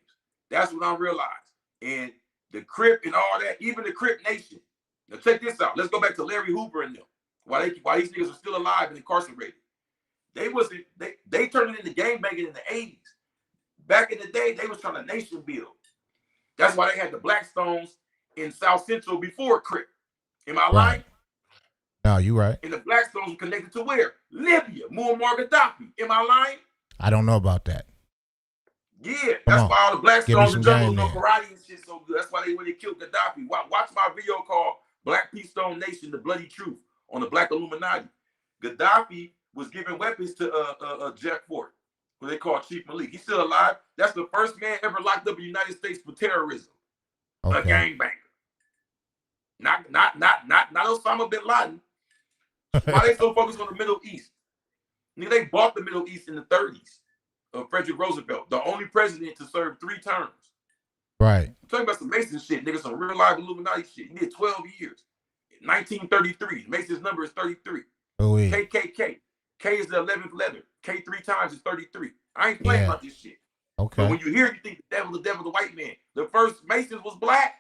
That's what I realized. And the Crip and all that, even the Crip Nation. Now check this out. Let's go back to Larry Hoover and them. While these niggas are still alive and incarcerated. They turned it into gang banging in the 80s. Back in the day, they was trying to nation build. That's why they had the Blackstones in South Central before Crip. Am I lying? No, you right. And the Blackstones were connected to where? Libya, Muammar Gaddafi. Am I lying? I don't know about that. Yeah, that's why all the Blackstones and jungle know karate and shit so good. That's why they killed Gaddafi. Watch my video called Black Peace Stone Nation, The Bloody Truth on the Black Illuminati. Gaddafi was giving weapons to Jeff Fort, who they call Chief Malik. He's still alive. That's the first man ever locked up in the United States for terrorism. Okay. A gangbanger. Not Osama bin Laden. Why they so focused on the Middle East? They bought the Middle East in the 30s of Frederick Roosevelt, the only president to serve 3 terms. Right. I'm talking about some Mason shit, nigga, some real live Illuminati shit. He did 12 years. 1933. Mason's number is 33. Oh, yeah. KKK. K is the 11th letter. K 3 times is 33. I ain't playing about this shit. Okay. But when you hear it, you think the devil, the white man. The first Masons was black.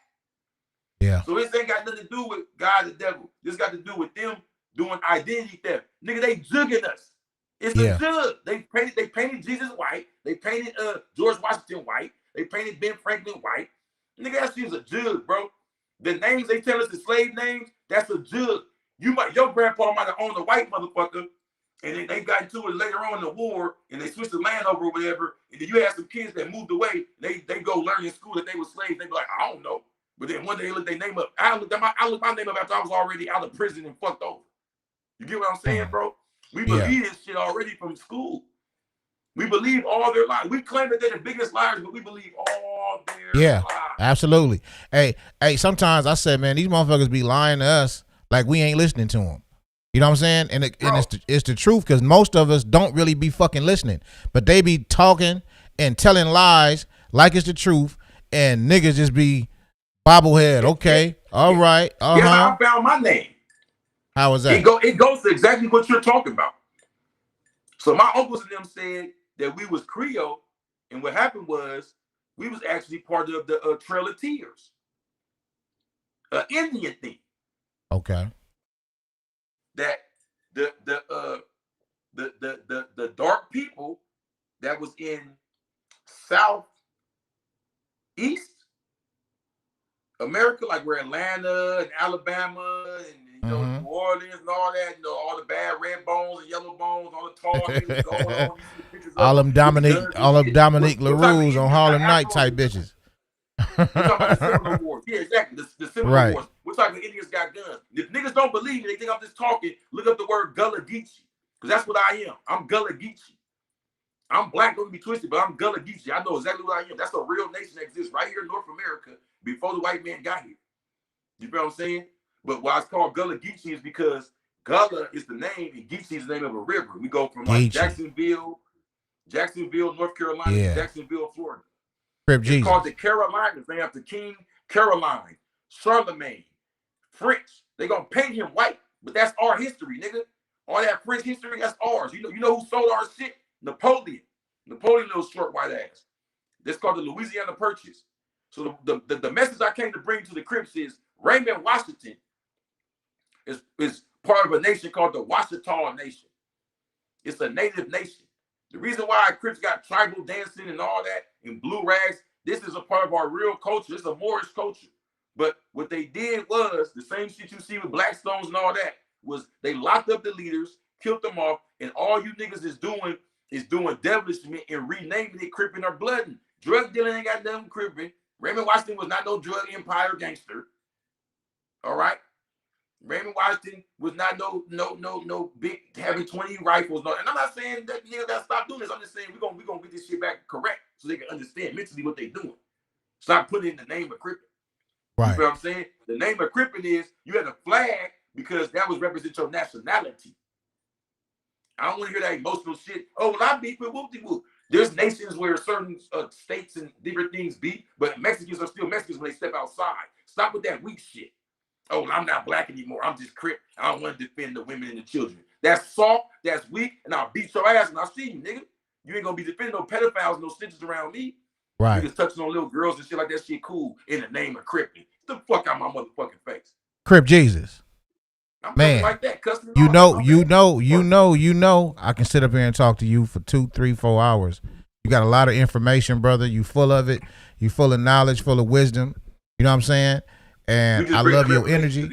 Yeah. So this ain't got nothing to do with God the devil. This got to do with them doing identity theft. Nigga, they jugging us. It's a jug. They painted Jesus white. They painted George Washington white. They painted Ben Franklin white. Nigga, that shit's a jug, bro. The names they tell us the slave names, that's a jug. Your grandpa might have owned a white motherfucker, and then they got into it later on in the war, and they switched the land over or whatever, and then you had some kids that moved away, they go learn in school that they were slaves. They be like, I don't know. But then one day they look their name up. I looked my name up after I was already out of prison and fucked over. You get what I'm saying, bro? We believe this shit already from school. We believe all their lies. We claim that they're the biggest liars, but we believe all their lies. Absolutely. Hey, sometimes I said, man, these motherfuckers be lying to us like we ain't listening to them. You know what I'm saying? And it's the truth, because most of us don't really be fucking listening. But they be talking and telling lies like it's the truth, and niggas just be bobblehead. Okay. All right. Guess how I found my name. How was that? It goes to exactly what you're talking about. So my uncles and them said that we was Creole, and what happened was we was actually part of the Trail of Tears, Indian thing. Okay. That the dark people that was in Southeast America, like where Atlanta and Alabama and New Orleans and all that, all the bad red bones and yellow bones, all the tall niggas going on. You see the pictures all of them Dominique LaRue's on Harlem Night type bitches. We're talking about the Seminole Wars. Yeah, exactly. The Seminole Wars. We're talking about Indians got guns. If niggas don't believe me, they think I'm just talking, look up the word Gullah Geechee. Because that's what I am. I'm Gullah Geechee. I'm black, don't be twisted, but I'm Gullah Geechee. I know exactly what I am. That's a real nation that exists right here in North America before the white man got here. You feel what I'm saying? But why it's called Gullah Geechee is because Gullah is the name and Geechee is the name of a river. We go from like Jacksonville, North Carolina, to Jacksonville, Florida. It's called the Carolinas, named after King Caroline, Charlemagne, French. They gonna paint him white, but that's our history, nigga. All that French history, that's ours. You know who sold our shit? Napoleon, little short white ass. That's called the Louisiana Purchase. So the message I came to bring to the Crips is Raymond Washington is part of a nation called the Washita Nation. It's a native nation. The reason why Crips got tribal dancing and all that and blue rags, this is a part of our real culture. It's a Moorish culture. But what they did was the same shit you see with Blackstones and all that was they locked up the leaders, killed them off, and all you niggas is doing devilishment and renaming it Crippin' or Bloodin'. Drug dealing ain't got nothing Crippin'. Raymond Washington was not no drug empire gangster. All right? Raymond Washington was not no big having 20 rifles. No, and I'm not saying that niggas gotta stop doing this. I'm just saying we're gonna get this shit back correct so they can understand mentally what they doing. Stop putting in the name of Crippin'. Right. You know what I'm saying? The name of Crippin' is you had a flag because that was represent your nationality. I don't want to hear that emotional shit. Oh, well, I beef with whoop-de-whoop. There's nations where certain states and different things beat, but Mexicans are still Mexicans when they step outside. Stop with that weak shit. Oh, well, I'm not black anymore. I'm just Crip. I don't want to defend the women and the children. That's soft. That's weak. And I'll beat your ass and I'll see you, nigga. You ain't going to be defending no pedophiles, no snitches around me. Right. Niggas touching on little girls and shit like that shit cool in the name of Crip. Get the fuck out my motherfucking face. Crip Jesus. I'm man, like that, you know, I can sit up here and talk to you for 2, 3, 4 hours. You got a lot of information, brother. You full of it. You full of knowledge, full of wisdom. You know what I'm saying? And I love your energy.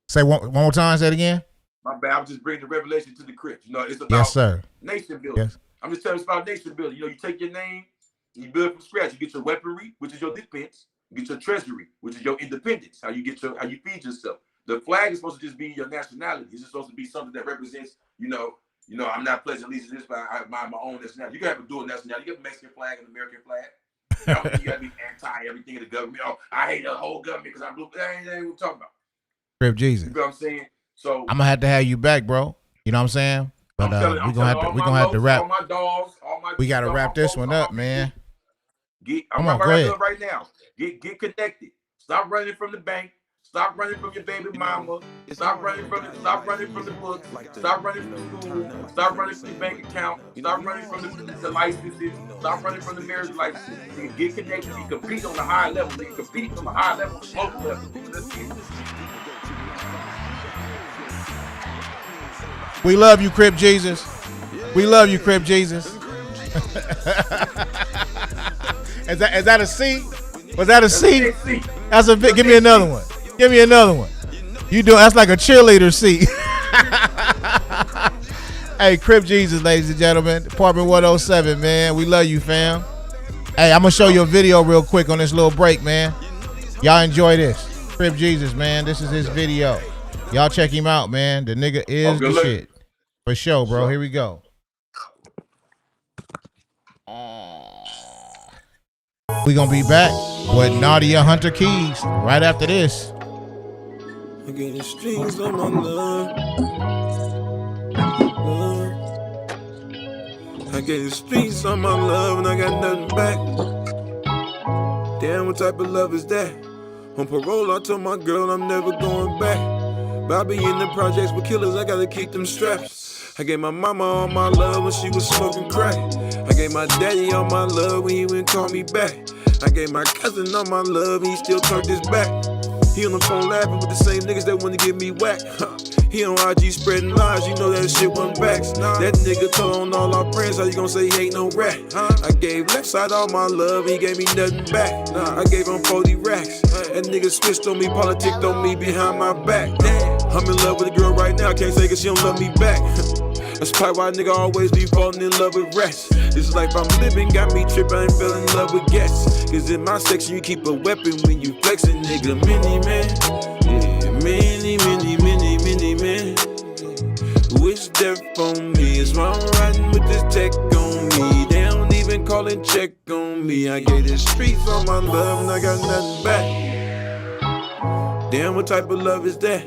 Say one more time. Say it again. My bad. I'm just bringing the revelation to the Crips. You know, it's about nation building. Yes. I'm just telling you it's about nation building. You know, you take your name, you build from scratch. You get your weaponry, which is your defense. You get your treasury, which is your independence. How you feed yourself. The flag is supposed to just be your nationality. It's just supposed to be something that represents, you know, I'm not pledging allegiance to this, but I have my own nationality. You can have a dual nationality. You have a Mexican flag and an American flag. You gotta be anti everything in the government. Oh, I hate the whole government because I'm blue. That ain't what we're talking about. Crip Jesus. You know what I'm saying? So I'm gonna have you back, bro. You know what I'm saying? But we're gonna have to wrap. All my dogs, we gotta wrap this one up, man. Come on, go ahead. Right now. Get connected. Stop running from the bank. Stop running from your baby mama. Stop running from the books. Stop running from school. Stop running from the bank account. Stop running from the licenses. Stop running from the marriage license. You can get connected. You can compete on the high level. You can compete on the high level, the local level. Let's get it. We love you, Crip Jesus. We love you, Crip Jesus. Is that a C? Was that a C? That's a bit. Give me another one. Give me another one. You do. That's like a cheerleader seat. Hey, Crip Jesus, ladies and gentlemen. Department 107, man. We love you, fam. Hey, I'm going to show you a video real quick on this little break, man. Y'all enjoy this. Crip Jesus, man. This is his video. Y'all check him out, man. The nigga is the shit. For sure, bro. Here we go. We going to be back with Nadia Hunter Keys right after this. I get the strings on my love. I get the strings on my love and I got nothing back. Damn, what type of love is that? On parole, I told my girl I'm never going back. But I be in the projects with killers, I gotta keep them straps. I gave my mama all my love when she was smoking crack. I gave my daddy all my love when he wouldn't call me back. I gave my cousin all my love and he still turned his back. He on the phone laughing with the same niggas that wanna get me whacked. He on IG spreading lies, you know that shit wasn't facts. That nigga told on all our friends, how you gonna say he ain't no rat? I gave left side all my love, he gave me nothing back. I gave him 40 racks. That nigga switched on me, politicked on me behind my back. I'm in love with a girl right now, can't say cause she don't love me back. That's probably why a nigga always be falling in love with rats. This life I'm living got me tripping, I ain't fell in love with gats. Cause in my section you keep a weapon when you flexing, nigga. Many man, yeah, many man. Wish death on me, it's why I'm riding with this tech on me. They don't even call and check on me. I gave the streets all my love and I got nothing back. Damn, what type of love is that?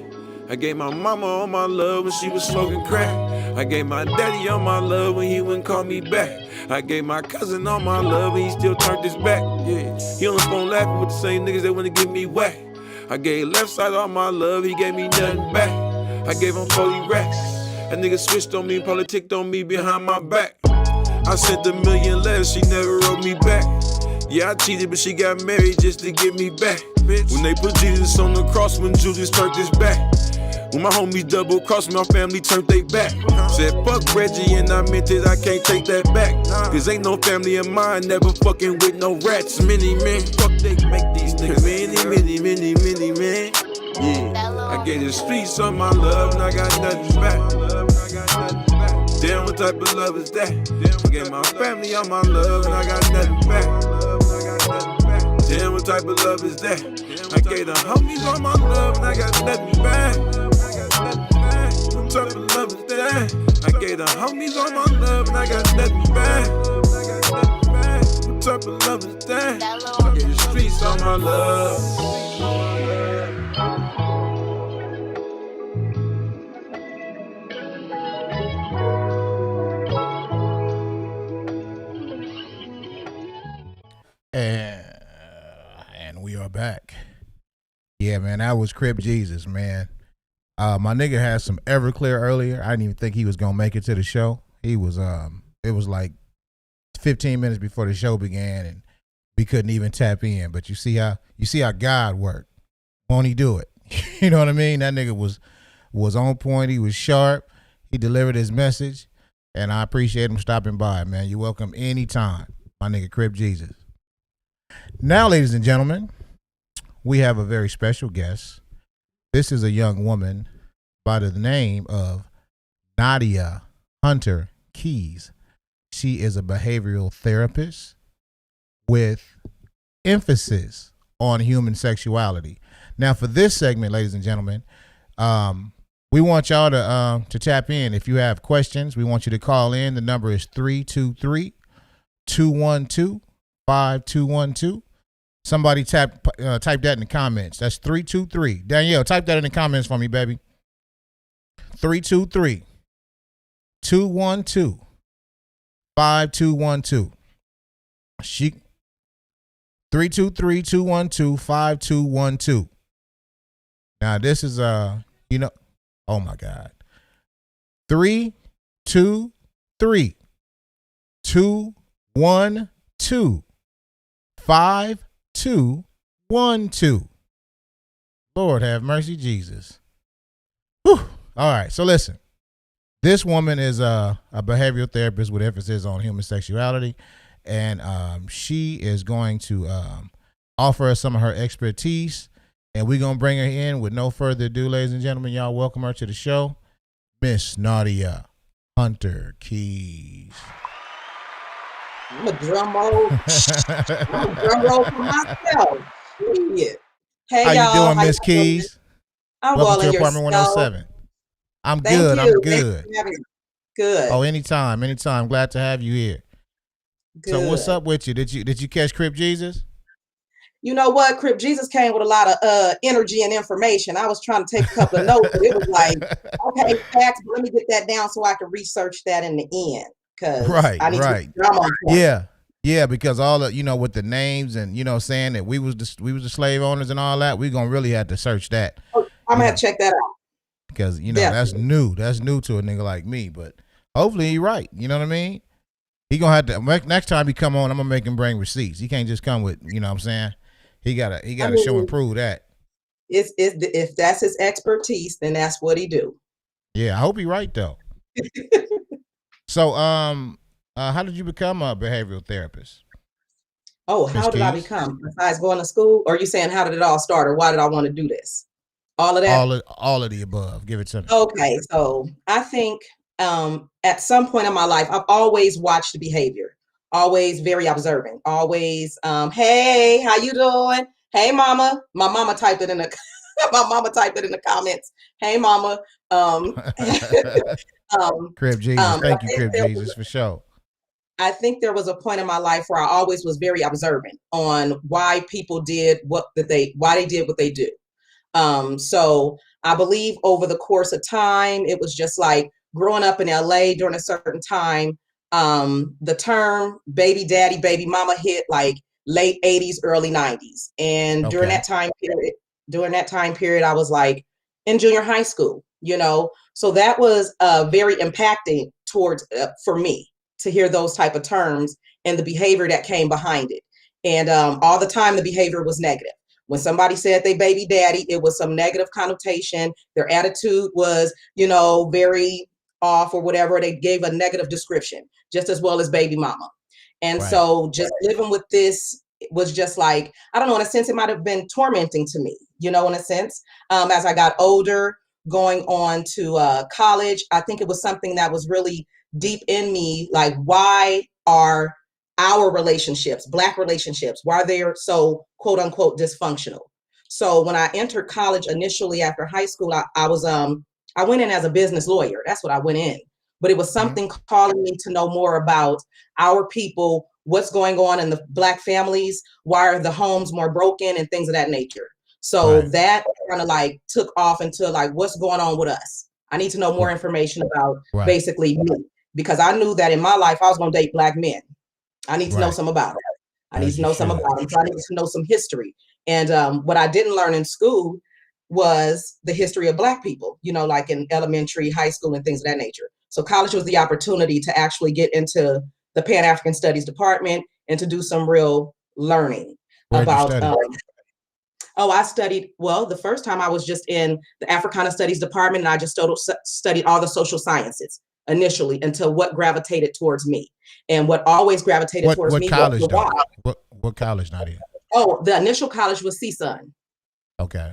I gave my mama all my love when she was smoking crack. I gave my daddy all my love when he wouldn't call me back. I gave my cousin all my love and he still turned his back. Yeah, he on the phone laughing with the same niggas that wanna get me whack. I gave left side all my love, he gave me nothing back. I gave him 40 racks. That nigga switched on me, politicked on me behind my back. I sent a million letters, she never wrote me back. Yeah, I cheated, but she got married just to get me back. When they put Jesus on the cross, when Judas turned his back. When my homies double crossed me, my family turned they back. Said fuck Reggie and I meant it, I can't take that back. Cause ain't no family of mine, never fucking with no rats. Many men, fuck they make these niggas. Many men. Yeah, I gave the streets all my love and I got nothing back. Damn, what type of love is that? I gave my family all my love and I got nothing back. Damn, what type of love is that? I gave the homies all my love and I got nothing back. What type of love is that? I gave the homies all my love and I got nothing back. What type of love is that? I gave the streets all my love. And we are back. Yeah, man, that was Crip Jesus, man. My nigga had some Everclear earlier. I didn't even think he was gonna make it to the show. He was it was like 15 minutes before the show began and we couldn't even tap in. But you see how God worked. Won't he do it? You know what I mean? That nigga was on point, he was sharp, he delivered his message, and I appreciate him stopping by, man. You're welcome anytime. My nigga Crip Jesus. Now, ladies and gentlemen, we have a very special guest. This is a young woman by the name of Nadia Hunter Keys. She is a behavioral therapist with emphasis on human sexuality. Now, for this segment, ladies and gentlemen, we want y'all to tap in. If you have questions, we want you to call in. The number is 323-212-5212. Somebody type that in the comments. That's 323. Danielle, type that in the comments for me, baby. 323-212-5212. 323-212-5212. Now this is oh my God. 323-212-5212. Lord have mercy, Jesus. Whew. All right, so listen. This woman is a behavioral therapist with emphasis on human sexuality, and she is going to offer us some of her expertise, and we're going to bring her in with no further ado, ladies and gentlemen. Y'all welcome her to the show, Miss Nadia Hunter Keys. I'm a drum roll. I'm a drum roll for myself. Shit. Hey, how y'all. You doing, Miss Keys? I'm welcome well to Apartment 107. I'm good. Thank you. I'm good. Good. Oh, anytime. Glad to have you here. Good. So what's up with you? Did you catch Crip Jesus? You know what? Crip Jesus came with a lot of energy and information. I was trying to take a couple of notes, but it was like, okay, facts, but let me get that down so I can research that in the end. Right. To Yeah, because all of, with the names and, saying that we was the slave owners and all that, we're going to really have to search that. I'm going to have to check that out. Because, that's new. That's new to a nigga like me. But hopefully you're right. You know what I mean? He going to have to, next time he come on, I'm going to make him bring receipts. He can't just come with, you know what I'm saying? He gotta show and prove that. if that's his expertise, then that's what he do. Yeah, I hope you're right though. So, how did you become a behavioral therapist? Oh, how did I become? Besides going to school, or are you saying how did it all start, or why did I want to do this? All of that. All of the above. Give it to me. Okay, so I think at some point in my life, I've always watched the behavior, always very observant, always, hey, how you doing? Hey, mama. My mama typed it in the my mama typed it in the comments. Hey, mama. Crip Jesus, thank you, Crip Jesus, for sure. I think there was a point in my life where I always was very observant on why people did why they did what they do. So I believe over the course of time, it was just like growing up in LA during a certain time, the term baby daddy, baby mama hit like late 80s, early 90s. And during that time period, I was like in junior high school, so that was very impacting towards for me to hear those type of terms and the behavior that came behind it. And all the time, the behavior was negative. When somebody said they baby daddy, it was some negative connotation. Their attitude was, very off or whatever. They gave a negative description, just as well as baby mama. And so just living with this was just like, I don't know, in a sense, it might have been tormenting to me, in a sense. As I got older, going on to college, I think it was something that was really deep in me, like, why are our relationships, Black relationships, why they're so quote unquote dysfunctional? So when I entered college initially after high school, I went in as a business lawyer. That's what I went in. But it was something calling me to know more about our people, what's going on in the Black families, why are the homes more broken and things of that nature. So that kind of like took off into like, what's going on with us? I need to know more information about basically me, because I knew that in my life, I was going to date Black men. I need to know some about it. I need to know some about them. So I need to know some history. And what I didn't learn in school was the history of Black people, like in elementary, high school, and things of that nature. So college was the opportunity to actually get into the Pan-African Studies department and to do some real learning about. I studied, the first time I was just in the Africana Studies department, and I just studied all the social sciences initially until what gravitated towards me. And what always gravitated towards me college, was why. What college, Nadia? Oh, the initial college was CSUN. Okay.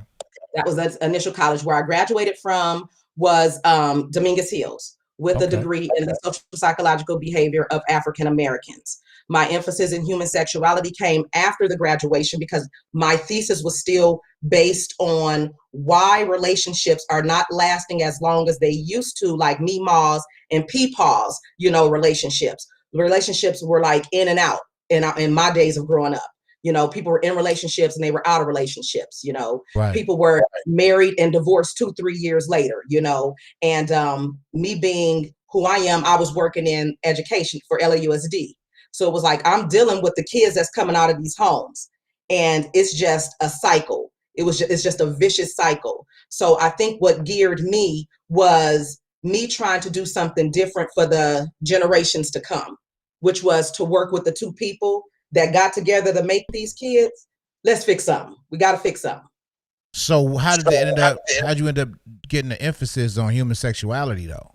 That was the initial college. Where I graduated from was Dominguez Hills with a degree in the social psychological behavior of African Americans. My emphasis in human sexuality came after the graduation because my thesis was still based on why relationships are not lasting as long as they used to, like meemaws and peepaws, relationships. Relationships were like in and out in my days of growing up. People were in relationships and they were out of relationships, people were married and divorced 2-3 years later, and me being who I am, I was working in education for LAUSD. So it was like, I'm dealing with the kids that's coming out of these homes, and it's just a cycle. It's just a vicious cycle. So I think what geared me was me trying to do something different for the generations to come, which was to work with the two people that got together to make these kids. Let's fix something. We got to fix something. So how'd you end up getting the emphasis on human sexuality though?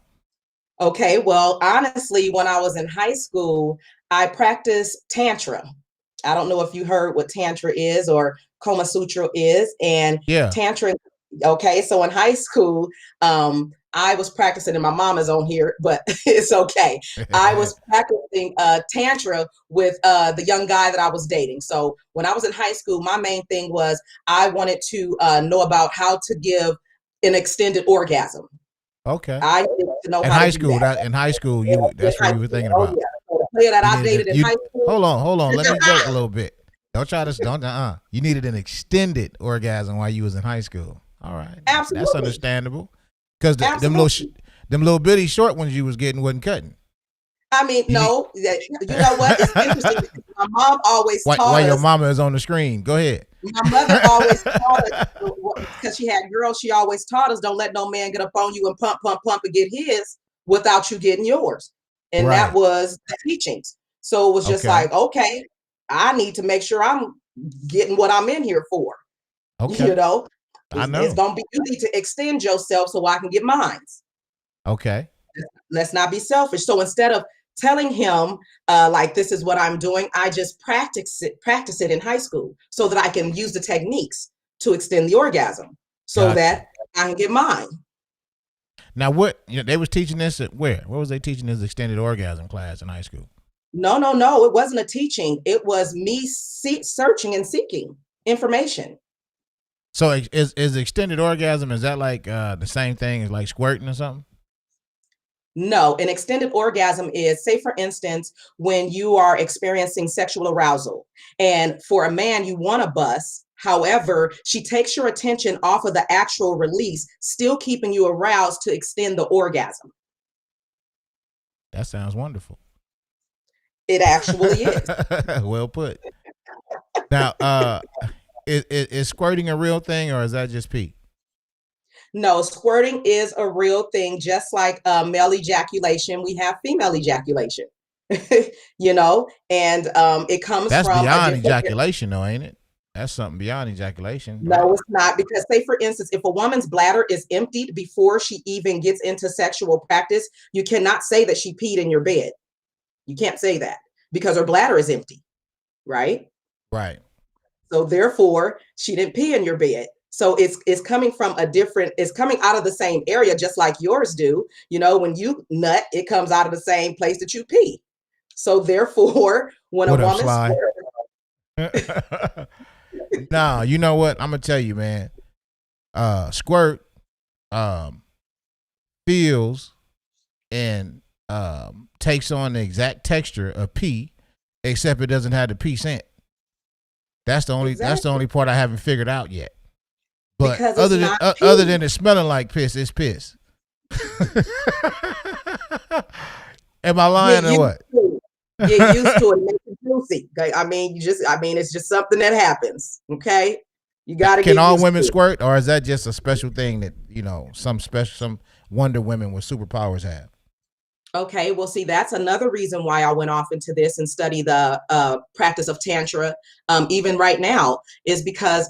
Okay, well, honestly, when I was in high school, I practiced Tantra. I don't know if you heard what Tantra is or Kama Sutra is. And Tantra, okay, so in high school, I was practicing, and my mom is on here, but it's okay. I was practicing Tantra with the young guy that I was dating. So when I was in high school, my main thing was I wanted to know about how to give an extended orgasm. Okay. I needed to know in high school. In high school, that's what you were thinking about. Yeah. So the player that I dated in high school. Hold on. Let me joke a little bit. Don't. You needed an extended orgasm while you was in high school. All right. Absolutely. That's understandable. Because them little bitty short ones you was getting wasn't cutting. I mean, no. You know what? It's interesting. My mom always taught us. While your mama is on the screen. Go ahead. My mother always taught us, because she had girls, she always taught us, don't let no man get up on you and pump and get his without you getting yours. And that was the teachings. So it was just like, okay, I need to make sure I'm getting what I'm in here for. Okay. I It's know. gonna be, you need to extend yourself so I can get mine. Okay. Let's not be selfish. So instead of telling him like this is what I'm doing, I just practice it in high school so that I can use the techniques to extend the orgasm so Gotcha. that I can get mine. Now, what they was teaching this at where? Where was they teaching this extended orgasm class in high school? No, it wasn't a teaching. It was me searching and seeking information. So is extended orgasm, is that like the same thing as like squirting or something? No, an extended orgasm is, say, for instance, when you are experiencing sexual arousal and for a man, you want to bust. However, she takes your attention off of the actual release, still keeping you aroused to extend the orgasm. That sounds wonderful. It actually is. Well put. Now, is squirting a real thing or is that just pee? No, squirting is a real thing, just like male ejaculation. We have female ejaculation, you know, and it comes That's from beyond ejaculation, though, ain't it? That's something beyond ejaculation. No, right? it's not. Because say, for instance, if a woman's bladder is emptied before she even gets into sexual practice, you cannot say that she peed in your bed. You can't say that because her bladder is empty, right? Right. So therefore, she didn't pee in your bed. So it's coming from it's coming out of the same area, just like yours do. You know, when you nut, it comes out of the same place that you pee. So therefore, when What a up, woman Sly? Nah, you know what? I'm gonna tell you, man. Squirt feels and takes on the exact texture of pee, except it doesn't have the pee scent. That's the only part I haven't figured out yet. But other than it smelling like piss, it's piss. Am I lying or what? Get used to it, make it juicy. I mean, it's just something that happens. Okay, you got to. Can all women squirt, or is that just a special thing that some Wonder Women with superpowers have? Okay, well, see, that's another reason why I went off into this and study the practice of Tantra, even right now, is because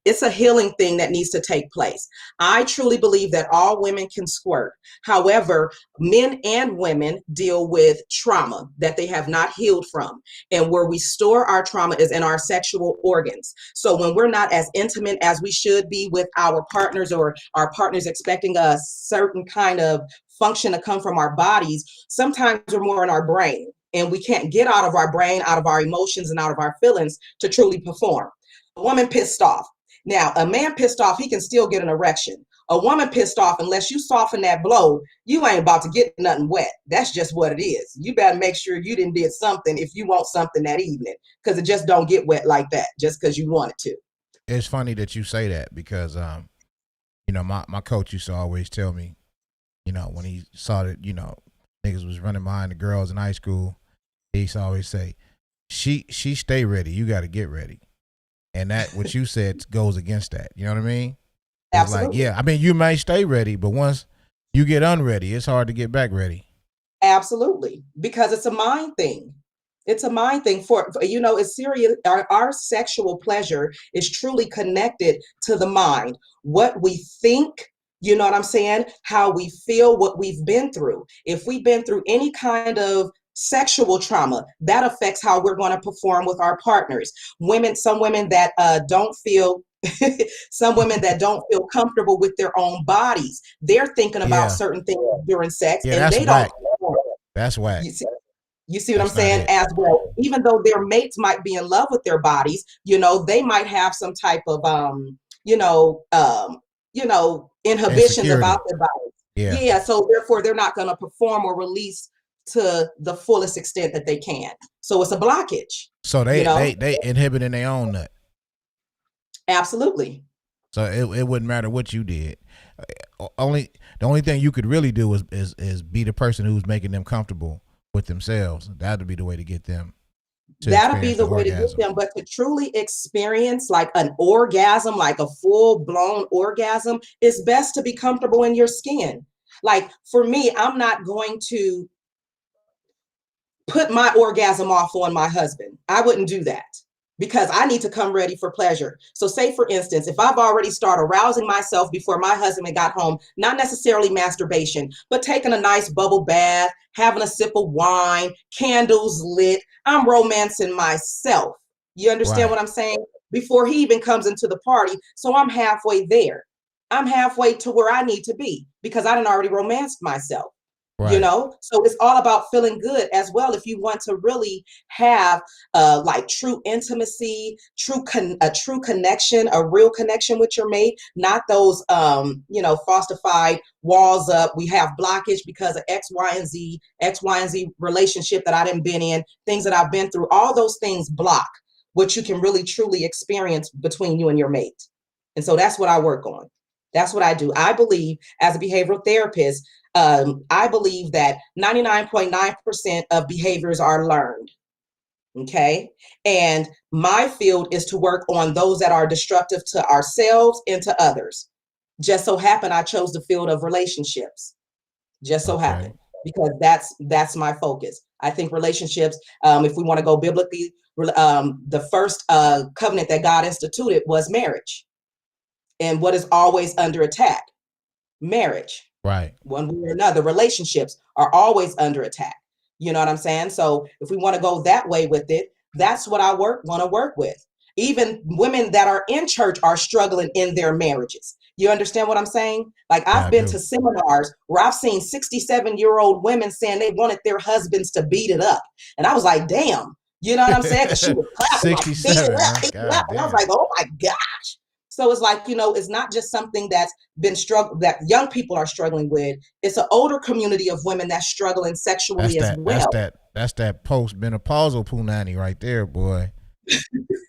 it's a healing thing that needs to take place. I truly believe that all women can squirt. However, men and women deal with trauma that they have not healed from. And where we store our trauma is in our sexual organs. So when we're not as intimate as we should be with our partners, or our partners expecting a certain kind of function to come from our bodies, sometimes we're more in our brain and we can't get out of our brain, out of our emotions and out of our feelings to truly perform. A woman pissed off. Now, a man pissed off, he can still get an erection. A woman pissed off, unless you soften that blow, you ain't about to get nothing wet. That's just what it is. You better make sure you didn't did something if you want something that evening, because it just don't get wet like that just because you want it to. It's funny that you say that because my coach used to always tell me, when he saw that, niggas was running behind the girls in high school, he used to always say, she stay ready. You got to get ready. And that, what you said, goes against that. You know what I mean? It's Absolutely. like, yeah, I mean, you may stay ready, but once you get unready, it's hard to get back ready. Absolutely. Because it's a mind thing. It's a mind thing for it's serious. Our sexual pleasure is truly connected to the mind. What we think, you know what I'm saying? How we feel, what we've been through. If we've been through any kind of sexual trauma, that affects how we're going to perform with our partners. Some women that don't feel some women that don't feel comfortable with their own bodies, they're thinking about certain things during sex, yeah, and that's they whack. don't. That's whack. You see what I'm saying? As well, even though their mates might be in love with their bodies, they might have some type of inhibitions about their bodies. Yeah. So therefore, they're not going to perform or release to the fullest extent that they can. So it's a blockage. So they inhibit in their own nut. Absolutely. So it wouldn't matter what you did. The only thing you could really do is be the person who's making them comfortable with themselves. That'd be the way to get them. That'll be the way to get them. But to truly experience like an orgasm, like a full-blown orgasm, it's best to be comfortable in your skin. Like for me, I'm not going to put my orgasm off on my husband. I wouldn't do that because I need to come ready for pleasure. So say, for instance, if I've already started arousing myself before my husband got home, not necessarily masturbation, but taking a nice bubble bath, having a sip of wine, candles lit, I'm romancing myself. You understand Right. what I'm saying? Before he even comes into the party. So I'm halfway there. I'm halfway to where I need to be because I done already romanced myself. You Right. know, so it's all about feeling good as well. If you want to really have like true intimacy, a true connection, a real connection with your mate, not those you know, falsified walls up. We have blockage because of X, Y, and Z relationship that I didn't been in, things that I've been through. All those things block what you can really truly experience between you and your mate. And so that's what I work on. That's what I do. I believe as a behavioral therapist, I believe that 99.9% of behaviors are learned. Okay. And my field is to work on those that are destructive to ourselves and to others. Just so happened I chose the field of relationships. Just so Okay. happened because that's my focus. I think relationships, if we want to go biblically, the first covenant that God instituted was marriage. And what is always under attack? Marriage. Right. One way or another, relationships are always under attack. You know what I'm saying? So if we want to go that way with it, that's what I want to work with. Even women that are in church are struggling in their marriages. You understand what I'm saying? Like Yeah, I I've been do. to seminars where I've seen 67-year-old women saying they wanted their husbands to beat it up. And I was like, damn, you know what I'm saying? Because she was clapping like, beat it 67, up, huh? beat it God up. And I was damn. like, oh my gosh. So it's like, you know, it's not just something that's been that young people are struggling with. It's an older community of women that's struggling sexually as well. That's that post-menopausal punani right there, boy.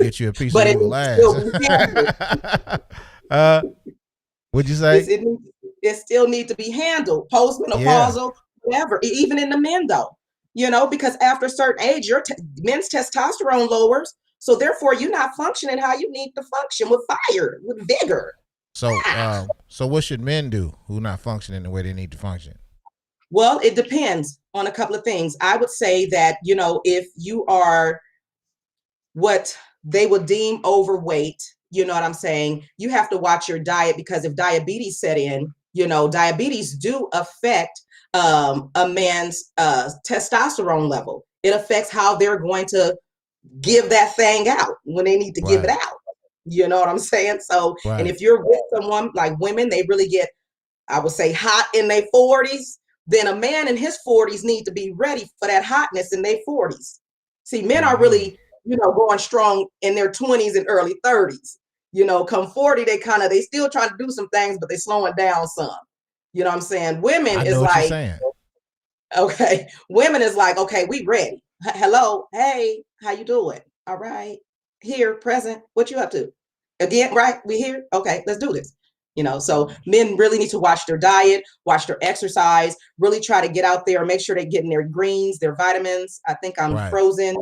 Get you a piece But of it little needs to still be handled. ass. What'd you say? It still need to be handled. Yeah. Postmenopausal, whatever. Even in the men though, you know, because after a certain age, men's testosterone lowers. So therefore, you're not functioning how you need to function with fire, with vigor. So what should men do who not functioning the way they need to function? Well, it depends on a couple of things. I would say that, you know, if you are what they would deem overweight, you know what I'm saying? You have to watch your diet because if diabetes set in, you know, diabetes do affect a man's testosterone level. It affects how they're going to give that thing out when they need to give it Right. out. You know what I'm saying? So, and Right. if you're with someone like women, they really get, I would say, hot in their 40s, then a man in his 40s need to be ready for that hotness in their 40s. See, men are really, you know, going strong in their 20s and early 30s. You know, come 40, they still trying to do some things, but they slowing down some. You know what I'm saying? Women I is know what you're like, saying. okay, women is like, okay, we ready. Hello, hey, how you doing? All right, here, present. What you up to? Again, right? We here? Okay, let's do this. You know, so men really need to watch their diet, watch their exercise, really try to get out there and make sure they're getting their greens, their vitamins. I think I'm Right. frozen,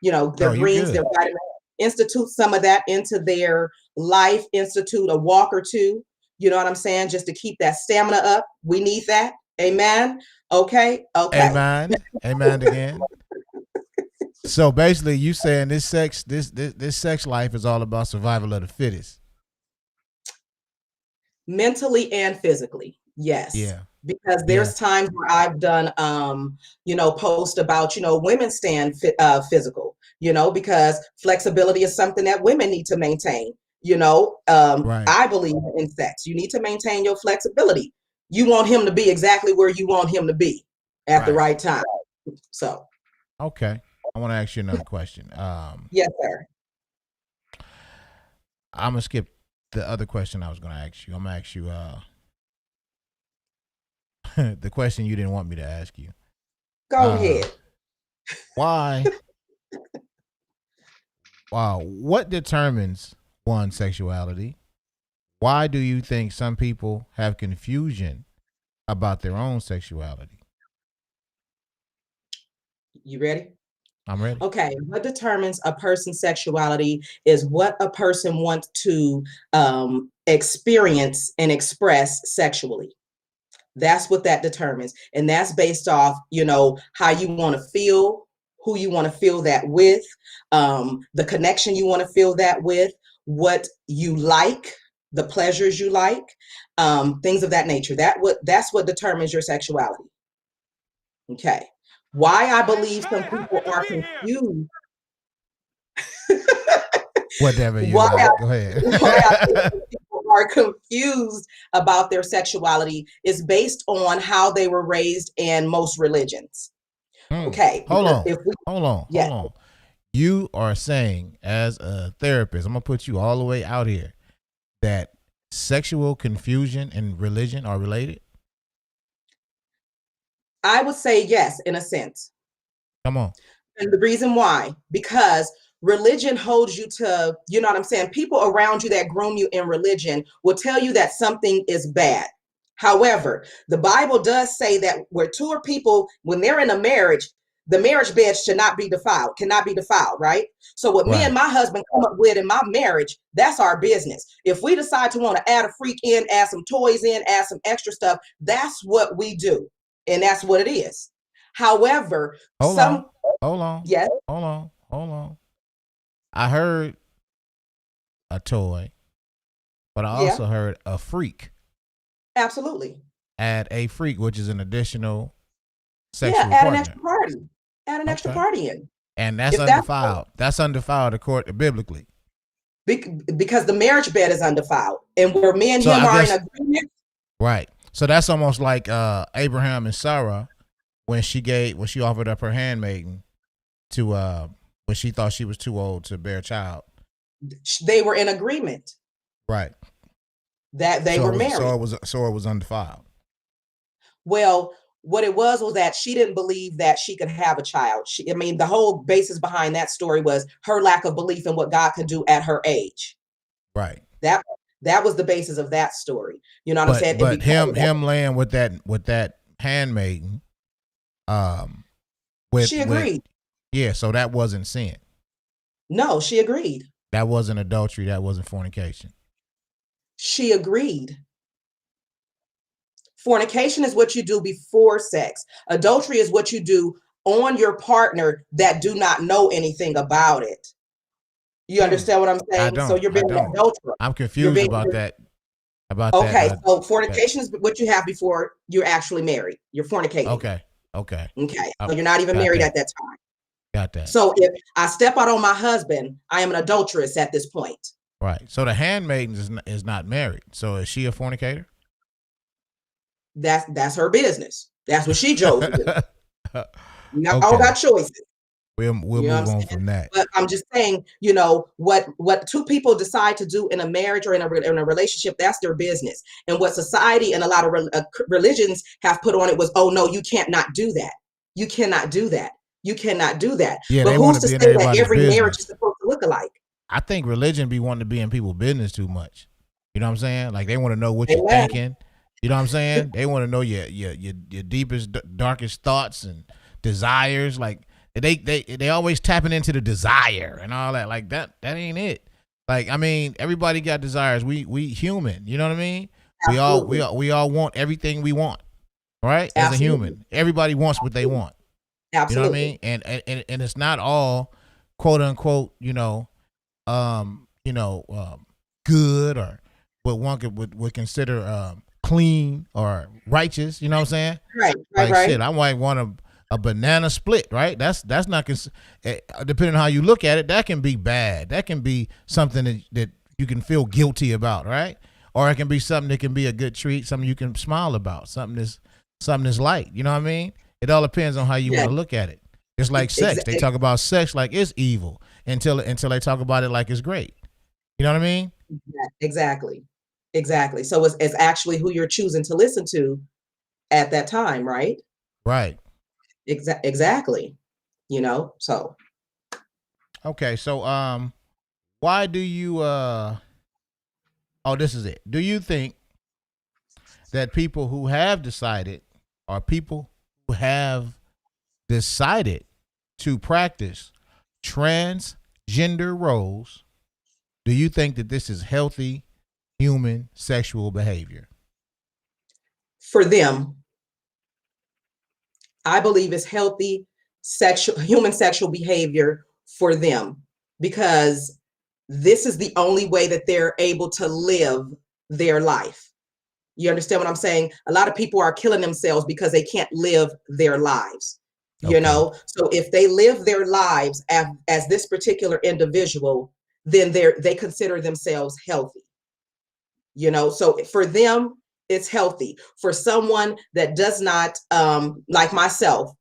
you know, their Oh, you greens, their good. vitamins. Institute some of that into their life, institute a walk or two, you know what I'm saying? Just to keep that stamina up. We need that. Amen. Okay. Okay. Amen. Amen again. So basically you saying this sex life is all about survival of the fittest. Mentally and physically. Yes. Yeah. Because Yeah. there's times where I've done, you know, post about, you know, women stand physical, you know, because flexibility is something that women need to maintain. You know, Right. I believe in sex. You need to maintain your flexibility. You want him to be exactly where you want him to be at the Right. right time. So, Okay. I want to ask you another question. yes, sir. I'm gonna skip the other question I was gonna ask you. I'm gonna ask you the question you didn't want me to ask you. Go ahead. Why? Wow. What determines one's sexuality? Why do you think some people have confusion about their own sexuality? You ready? I'm ready. Okay, what determines a person's sexuality is what a person wants to experience and express sexually. That's what that determines. And that's based off, you know, how you want to feel, who you want to feel that with, the connection you want to feel that with, what you like, the pleasures you like, things of that nature. That's what determines your sexuality. Okay. Why I believe some people are confused. Whatever you why like. I, Go ahead. why I think some people are confused about their sexuality is based on how they were raised in most religions. Okay. Hold on. If we, Hold on. yeah. Hold on. You are saying, as a therapist, I'm gonna put you all the way out here, that sexual confusion and religion are related? I would say yes, in a sense. Come on. And the reason why, because religion holds you to, you know what I'm saying? People around you that groom you in religion will tell you that something is bad. However, the Bible does say that where two or people, when they're in a marriage, the marriage bed should not be defiled, cannot be defiled, right? So what me and my husband come up with in my marriage, that's our business. If we decide to want to add a freak in, add some toys in, add some extra stuff, that's what we do. And that's what it is. However, Hold on. Yes. Hold on. I heard a toy, but I also heard a freak. Absolutely. Add a freak, which is an additional sexual add partner. an extra party. Add an extra party in. And that's undefiled. That's undefiled according biblically. Because the marriage bed is undefiled. And where me and him are in agreement. Right. So that's almost like Abraham and Sarah when she offered up her handmaiden to when she thought she was too old to bear a child. They were in agreement. Right. That they were married. So it was undefiled. Well, what it was that she didn't believe that she could have a child. The whole basis behind that story was her lack of belief in what God could do at her age. Right. That was the basis of that story. You know what I'm saying? But him laying with that handmaiden, she agreed. So that wasn't sin. No, she agreed. That wasn't adultery. That wasn't fornication. She agreed. Fornication is what you do before sex. Adultery is what you do on your partner that do not know anything about it. You understand what I'm saying? I don't. So you're being an adulterer. I'm confused about that. Okay, so fornication is what you have before you're actually married. You're fornicating. Okay. So you're not even married at that time. Got that. So if I step out on my husband, I am an adulteress at this point. Right. So the handmaiden is not married. So is she a fornicator? That's her business. That's what she chose to do. All got choices. We'll move on from that. But I'm just saying, what two people decide to do in a marriage or in a relationship, that's their business. And what society and a lot of religions have put on it was, oh no, you can't not do that. You cannot do that. You cannot do that. Yeah, but who's to say that every marriage is supposed to look alike? I think religion be wanting to be in people's business too much. You know what I'm saying? Like they want to know what you're thinking. You know what I'm saying? They want to know your deepest, darkest thoughts and desires. Like they always tapping into the desire and all that. Like that ain't it. Like I mean, everybody got desires. We human. You know what I mean? Absolutely. We all want everything we want, right? Absolutely. As a human, everybody wants what they want. Absolutely. You know what I mean? And it's not all quote unquote, good or what one would consider clean or righteous. You know what I'm saying? Right. Shit, I might want a banana split, right? That's not depending on how you look at it. That can be bad. That can be something that you can feel guilty about, right? Or it can be something that can be a good treat, something you can smile about, something that's light. You know what I mean? It all depends on how you want to look at it. It's like sex. They talk about sex like it's evil until they talk about it like it's great. You know what I mean? Exactly. So it's actually who you're choosing to listen to at that time, right? Right. Exactly. So. Okay, so why do you this is it. Do you think that people who have decided or people who have decided to practice transgender roles, do you think that this is healthy human sexual behavior? For them, I believe it's healthy human sexual behavior for them, because this is the only way that they're able to live their life. You understand what I'm saying? A lot of people are killing themselves because they can't live their lives. You know, so if they live their lives as this particular individual, then they consider themselves healthy. You know, so for them, it's healthy. For someone that does not, like myself,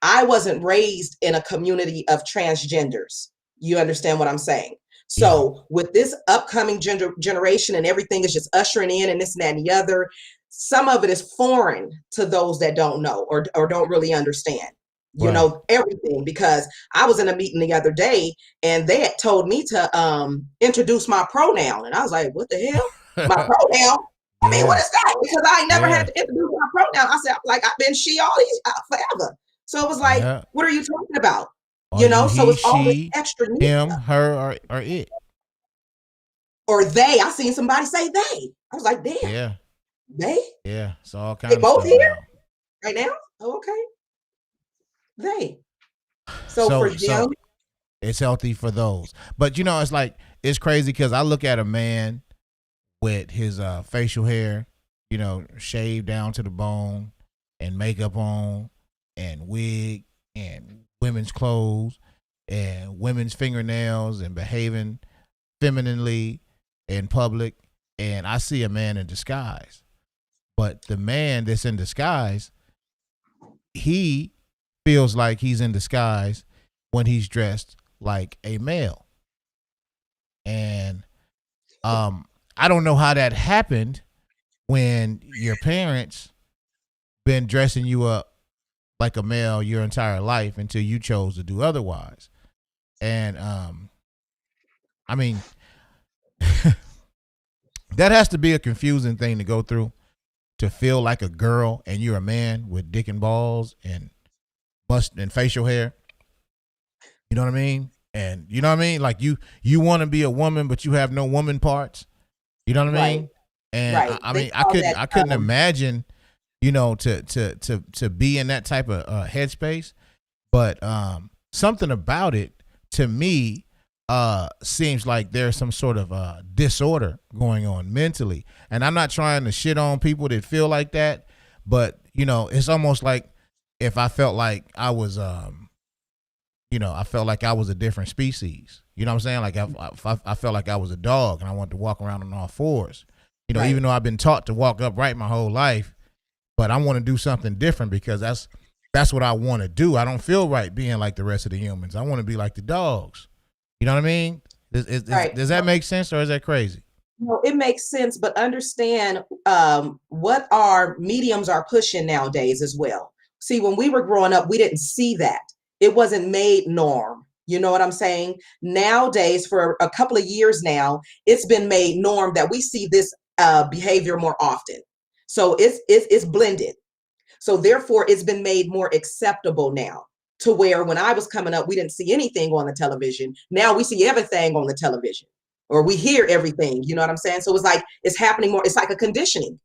I wasn't raised in a community of transgenders. You understand what I'm saying? So with this upcoming generation and everything is just ushering in and this and that and the other, some of it is foreign to those that don't know or don't really understand, you know, everything. Because I was in a meeting the other day and they had told me to introduce my pronoun. And I was like, what the hell? My pronoun? I mean, what is that? Because I never had to introduce my pronoun. I said, like, I've been she all these forever. So it was like, what are you talking about? You know, so it's all this extra him, her, or it. Or they. I seen somebody say they. I was like, damn. Yeah. They? Yeah. It's all kinds of both stuff here? now. Right now? Oh, okay. They. So for them. It's healthy for those. But, you know, it's like, it's crazy because I look at a man with his facial hair, you know, shaved down to the bone and makeup on and wig and women's clothes and women's fingernails and behaving femininely in public, and I see a man in disguise. But the man that's in disguise, he feels like he's in disguise when he's dressed like a male. And I don't know how that happened when your parents been dressing you up like a male your entire life until you chose to do otherwise. And I mean, that has to be a confusing thing to go through, to feel like a girl and you're a man with dick and balls and bust and facial hair. You know what I mean? And you know what I mean? Like you want to be a woman, but you have no woman parts. You know what I mean? And I mean, I couldn't imagine, you know, to be in that type of headspace. But something about it to me seems like there's some sort of disorder going on mentally. And I'm not trying to shit on people that feel like that, but you know, it's almost like if I felt like I was, you know, I felt like I was a different species. You know what I'm saying? Like I felt like I was a dog and I wanted to walk around on all fours. You know, even though I've been taught to walk upright my whole life, but I want to do something different because that's what I want to do. I don't feel right being like the rest of the humans. I want to be like the dogs. You know what I mean? Does that make sense, or is that crazy? No, it makes sense, but understand what our mediums are pushing nowadays as well. See, when we were growing up, we didn't see that. It wasn't made norm. You know what I'm saying? Nowadays, for a couple of years now, it's been made norm that we see this behavior more often. So it's blended. So therefore, it's been made more acceptable now, to where when I was coming up, we didn't see anything on the television. Now we see everything on the television, or we hear everything. You know what I'm saying? So it's like it's happening more. It's like a conditioning.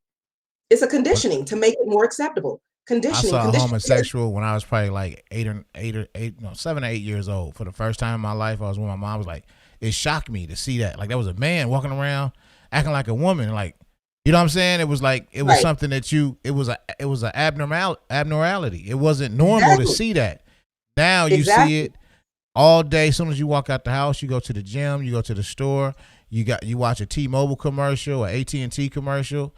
It's a conditioning to make it more acceptable. Conditioning. I saw a homosexual when I was probably like 7 or 8 years old. For the first time in my life, I was with my mom. I was like, it shocked me to see that. Like, there was a man walking around acting like a woman. Like, you know what I'm saying? It was like, it was something that it was an abnormality. It wasn't normal to see that. Now you see it all day. As soon as you walk out the house, you go to the gym, you go to the store, you watch a T-Mobile commercial, an AT&T commercial,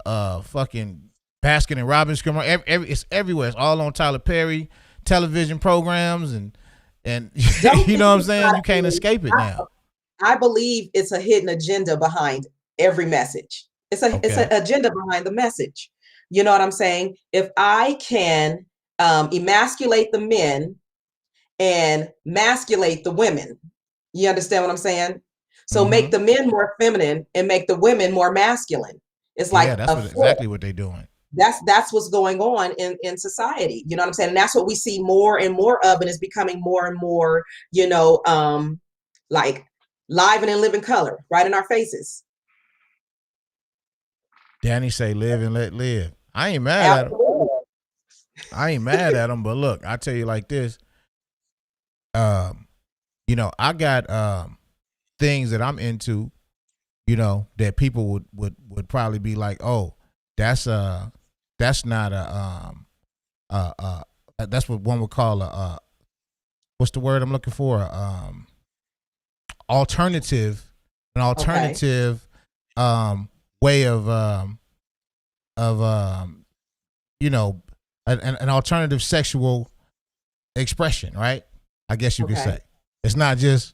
fucking Baskin and Robbins commercial. It's everywhere. It's all on Tyler Perry television programs, and you know what I'm saying? You can't escape it now. I believe it's a hidden agenda behind every message. It's an agenda behind the message. You know what I'm saying? If I can emasculate the men and masculate the women, you understand what I'm saying? So make the men more feminine and make the women more masculine. It's like that's exactly what they're doing. That's what's going on in society. You know what I'm saying? And that's what we see more and more of, and it's becoming more and more, you know, like live and in living color right in our faces. Danny say live and let live. I ain't mad at him. I ain't mad at them, but look, I tell you like this. I got things that I'm into, that people would probably be like, oh, that's not that's what one would call what's the word I'm looking for? Alternative, an alternative way of an alternative sexual expression, right? I guess you could say. It's not just,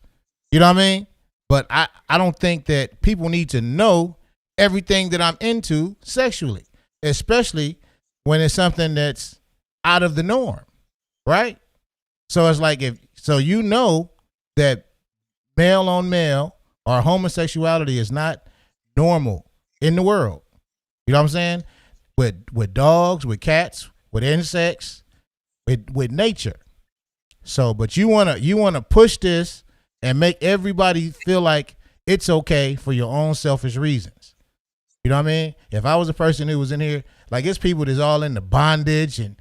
you know what I mean? But I don't think that people need to know everything that I'm into sexually, especially when it's something that's out of the norm, right? So it's like that male on male or homosexuality is not normal in the world. You know what I'm saying? With dogs, with cats, with insects, with nature. So, but you wanna push this and make everybody feel like it's okay for your own selfish reasons. You know what I mean? If I was a person who was in here, like it's people that's all into bondage and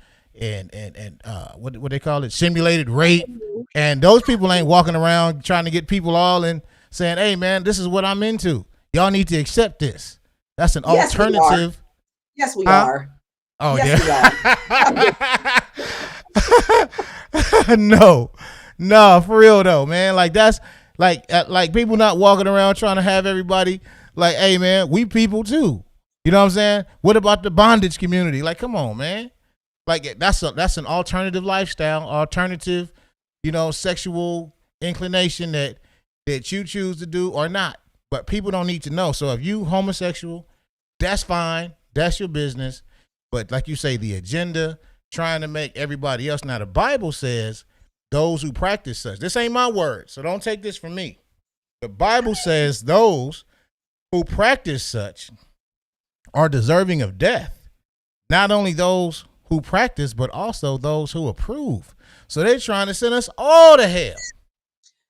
what they call it, simulated rape, and those people ain't walking around trying to get people all in saying, "Hey man, this is what I'm into. Y'all need to accept this." That's an alternative. Yes, we are. Oh yes, yeah. No, for real though, man. Like that's like people not walking around trying to have everybody like, hey man, we people too. You know what I'm saying? What about the bondage community? Like, come on, man. Like that's an alternative lifestyle, alternative, sexual inclination that you choose to do or not. But people don't need to know. So if you homosexual, that's fine. That's your business. But like you say, the agenda, trying to make everybody else. Now the Bible says those who practice such. This ain't my word, so don't take this from me. The Bible says those who practice such are deserving of death. Not only those who practice, but also those who approve. So they're trying to send us all to hell.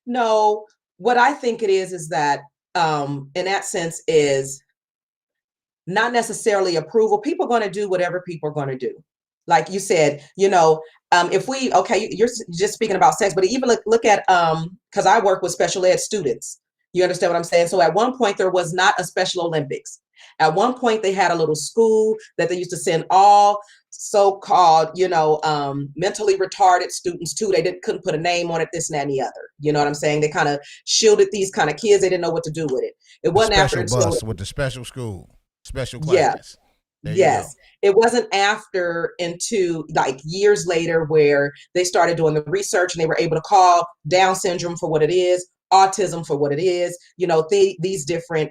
No, what I think it is that in that sense is not necessarily approval. People are going to do whatever people are going to do. Like you said, if you're just speaking about sex, but even look at, because I work with special ed students. You understand what I'm saying? So at one point there was not a Special Olympics. At one point they had a little school that they used to send all so-called, mentally retarded students to. They couldn't put a name on it, this and that and the other. You know what I'm saying? They kind of shielded these kind of kids. They didn't know what to do with it. It wasn't after bus with the special school, special classes. Yeah. Yes. It wasn't after into like years later where they started doing the research and they were able to call Down syndrome for what it is, autism for what it is, these different,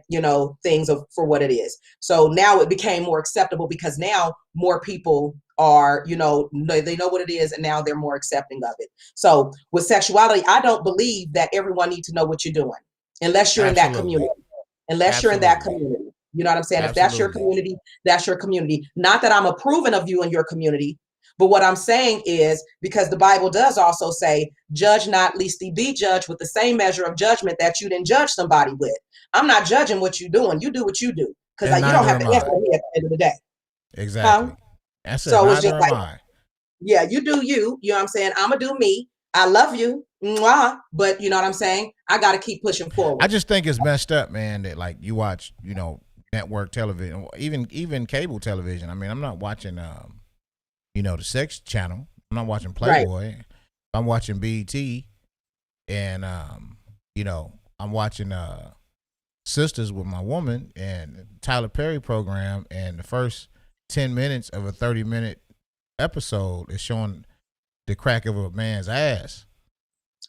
things for what it is. So now it became more acceptable because now more people are, they know what it is and now they're more accepting of it. So with sexuality, I don't believe that everyone needs to know what you're doing unless you're in that community. You're in that community. You know what I'm saying? Absolutely. If that's your community, that's your community. Not that I'm approving of you and your community, but what I'm saying is, because the Bible does also say, judge not, lest ye be judged with the same measure of judgment that you didn't judge somebody with. I'm not judging what you're doing. You do what you do. Because you don't have to answer me at the end of the day. Exactly. So it's just like, yeah, you do you. You know what I'm saying? I'm going to do me. I love you. Mwah. But you know what I'm saying? I got to keep pushing forward. I just think it's messed up, man, that like you watch, network television, even cable television. I mean, I'm not watching the sex channel. I'm not watching Playboy. Right. I'm watching BET, and I'm watching Sisters with My Woman and Tyler Perry program, and the first 10 minutes of a 30-minute episode is showing the crack of a man's ass.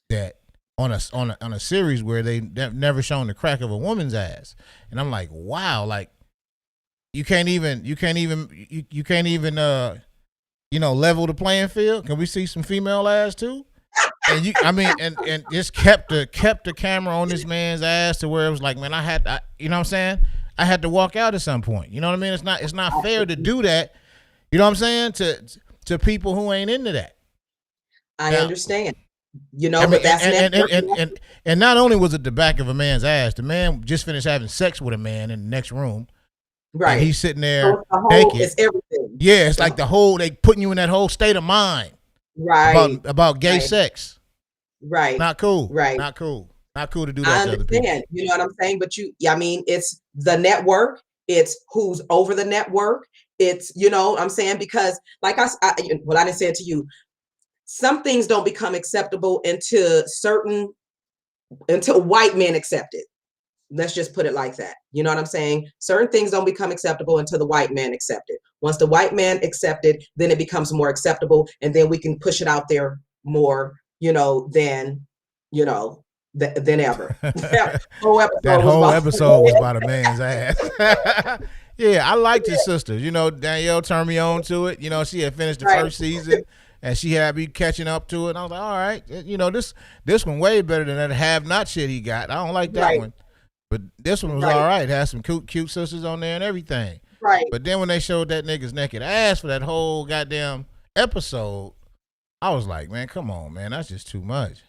That on a series where they've never shown the crack of a woman's ass. And I'm like, wow, like you can't even level the playing field. Can we see some female ass too? And and just kept the camera on this man's ass to where it was like, man, you know what I'm saying? I had to walk out at some point. You know what I mean? It's not fair to do that. You know what I'm saying? To people who ain't into that. I understand. But that's and not only was it the back of a man's ass, the man just finished having sex with a man in the next room, Right. And he's sitting So there it's the whole, naked. it's everything. Yeah, it's like the whole, they putting you in that whole state of mind Right. about gay Right. sex. Right. Not cool. Right. Not cool. Not cool to do I that to other people. understand. You know what I'm saying? But I mean, it's the network. It's who's over the network. It's, you know what I'm saying? Because like I didn't say it to you. Some things don't become acceptable until white men accept it. Let's just put it like that. You know what I'm saying? Certain things don't become acceptable until the white man accept it. Once the white man accept it, then it becomes more acceptable, and then we can push it out there more, than ever. That whole episode was about a man's ass. Yeah, I liked his sisters. Danielle turned me on to it. She had finished the first season, and she had me catching up to it. And I was like, all right, this one way better than that have not shit he got. I don't like that one. But this one was all right. It had some cute sisters on there and everything. Right. But then when they showed that nigga's naked ass for that whole goddamn episode, I was like, man, come on, man. That's just too much.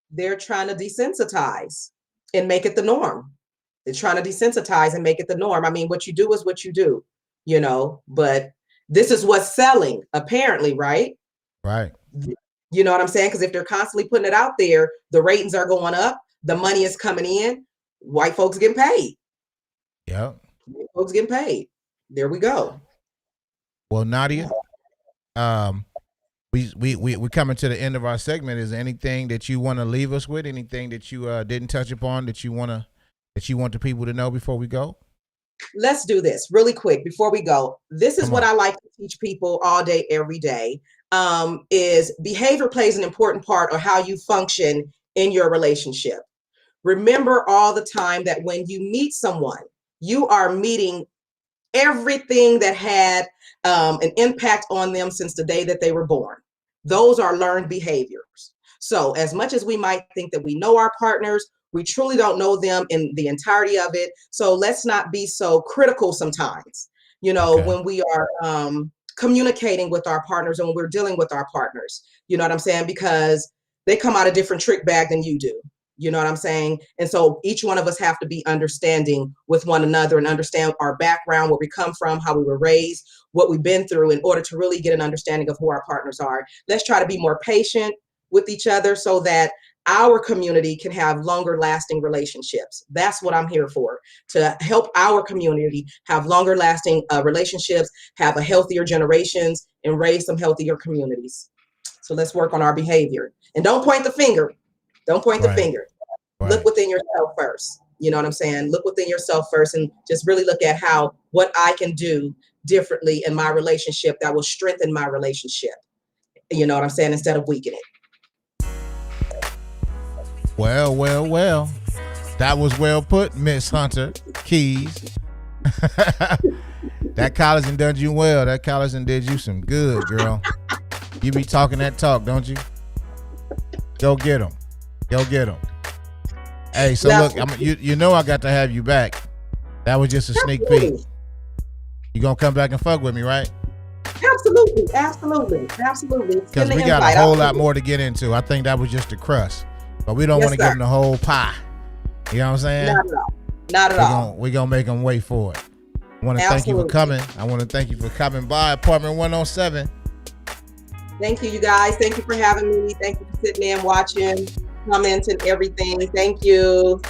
They're trying to desensitize and make it the norm. They're trying to desensitize and make it the norm. I mean, what you do is what you do, but this is what's selling, apparently, right? Right. You know what I'm saying? Because if they're constantly putting it out there, the ratings are going up, the money is coming in, white folks getting paid. Yeah. White folks getting paid. There we go. Well, Nadia, we're coming to the end of our segment. Is there anything that you want to leave us with? Anything that you didn't touch upon that you want the people to know before we go? Let's do this really quick before we go. This is what I like to teach people all day, every day. Is behavior plays an important part of how you function in your relationship. Remember all the time that when you meet someone, you are meeting everything that had an impact on them since the day that they were born. Those are learned behaviors. So as much as we might think that we know our partners, we truly don't know them in the entirety of it. So let's not be so critical sometimes, when we are communicating with our partners and when we're dealing with our partners. You know what I'm saying? Because they come out a different trick bag than you do. You know what I'm saying? And so each one of us have to be understanding with one another and understand our background, where we come from, how we were raised, what we've been through in order to really get an understanding of who our partners are. Let's try to be more patient with each other so that our community can have longer lasting relationships. That's what I'm here for, to help our community have longer lasting relationships, have a healthier generations, and raise some healthier communities. So let's work on our behavior. And don't point the finger. Don't point the finger. Right. Look within yourself first. You know what I'm saying? Look within yourself first and just really look at what I can do differently in my relationship that will strengthen my relationship. You know what I'm saying? Instead of weaken it. Well. That was well put, Miss Hunter Keys. That collagen done you well. That collagen did you some good, girl. You be talking that talk, don't you? Go get them. Hey, so look, I got to have you back. That was just a sneak peek. You gonna come back and fuck with me, right? Absolutely. Because we got a whole lot more to get into. I think that was just the crust, but we don't want to give them the whole pie. You know what I'm saying? Not at all. We're gonna make them wait for it. I want to thank you for coming. I want to thank you for coming by Apartment 107. Thank you, you guys. Thank you for having me. Thank you for sitting in, watching, commenting, everything. Thank you.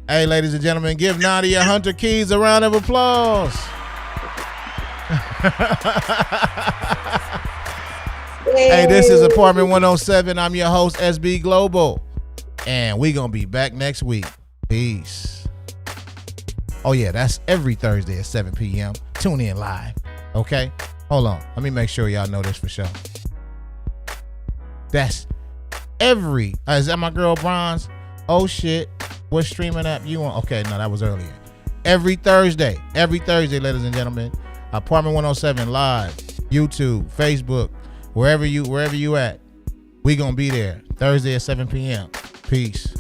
Hey, ladies and gentlemen, give Nadia Hunter Keys a round of applause. Hey, this is Apartment 107. I'm your host, SB Global. And we're going to be back next week. Peace. Oh, yeah, that's every Thursday at 7 p.m. Tune in live. Okay? Hold on. Let me make sure y'all know this for sure. That's is that my girl Bronze? Oh shit, what streaming app you on? Okay, no, that was earlier. Every Thursday, ladies and gentlemen, Apartment 107 live, YouTube, Facebook, wherever you at, we gonna be there Thursday at 7 p.m. Peace.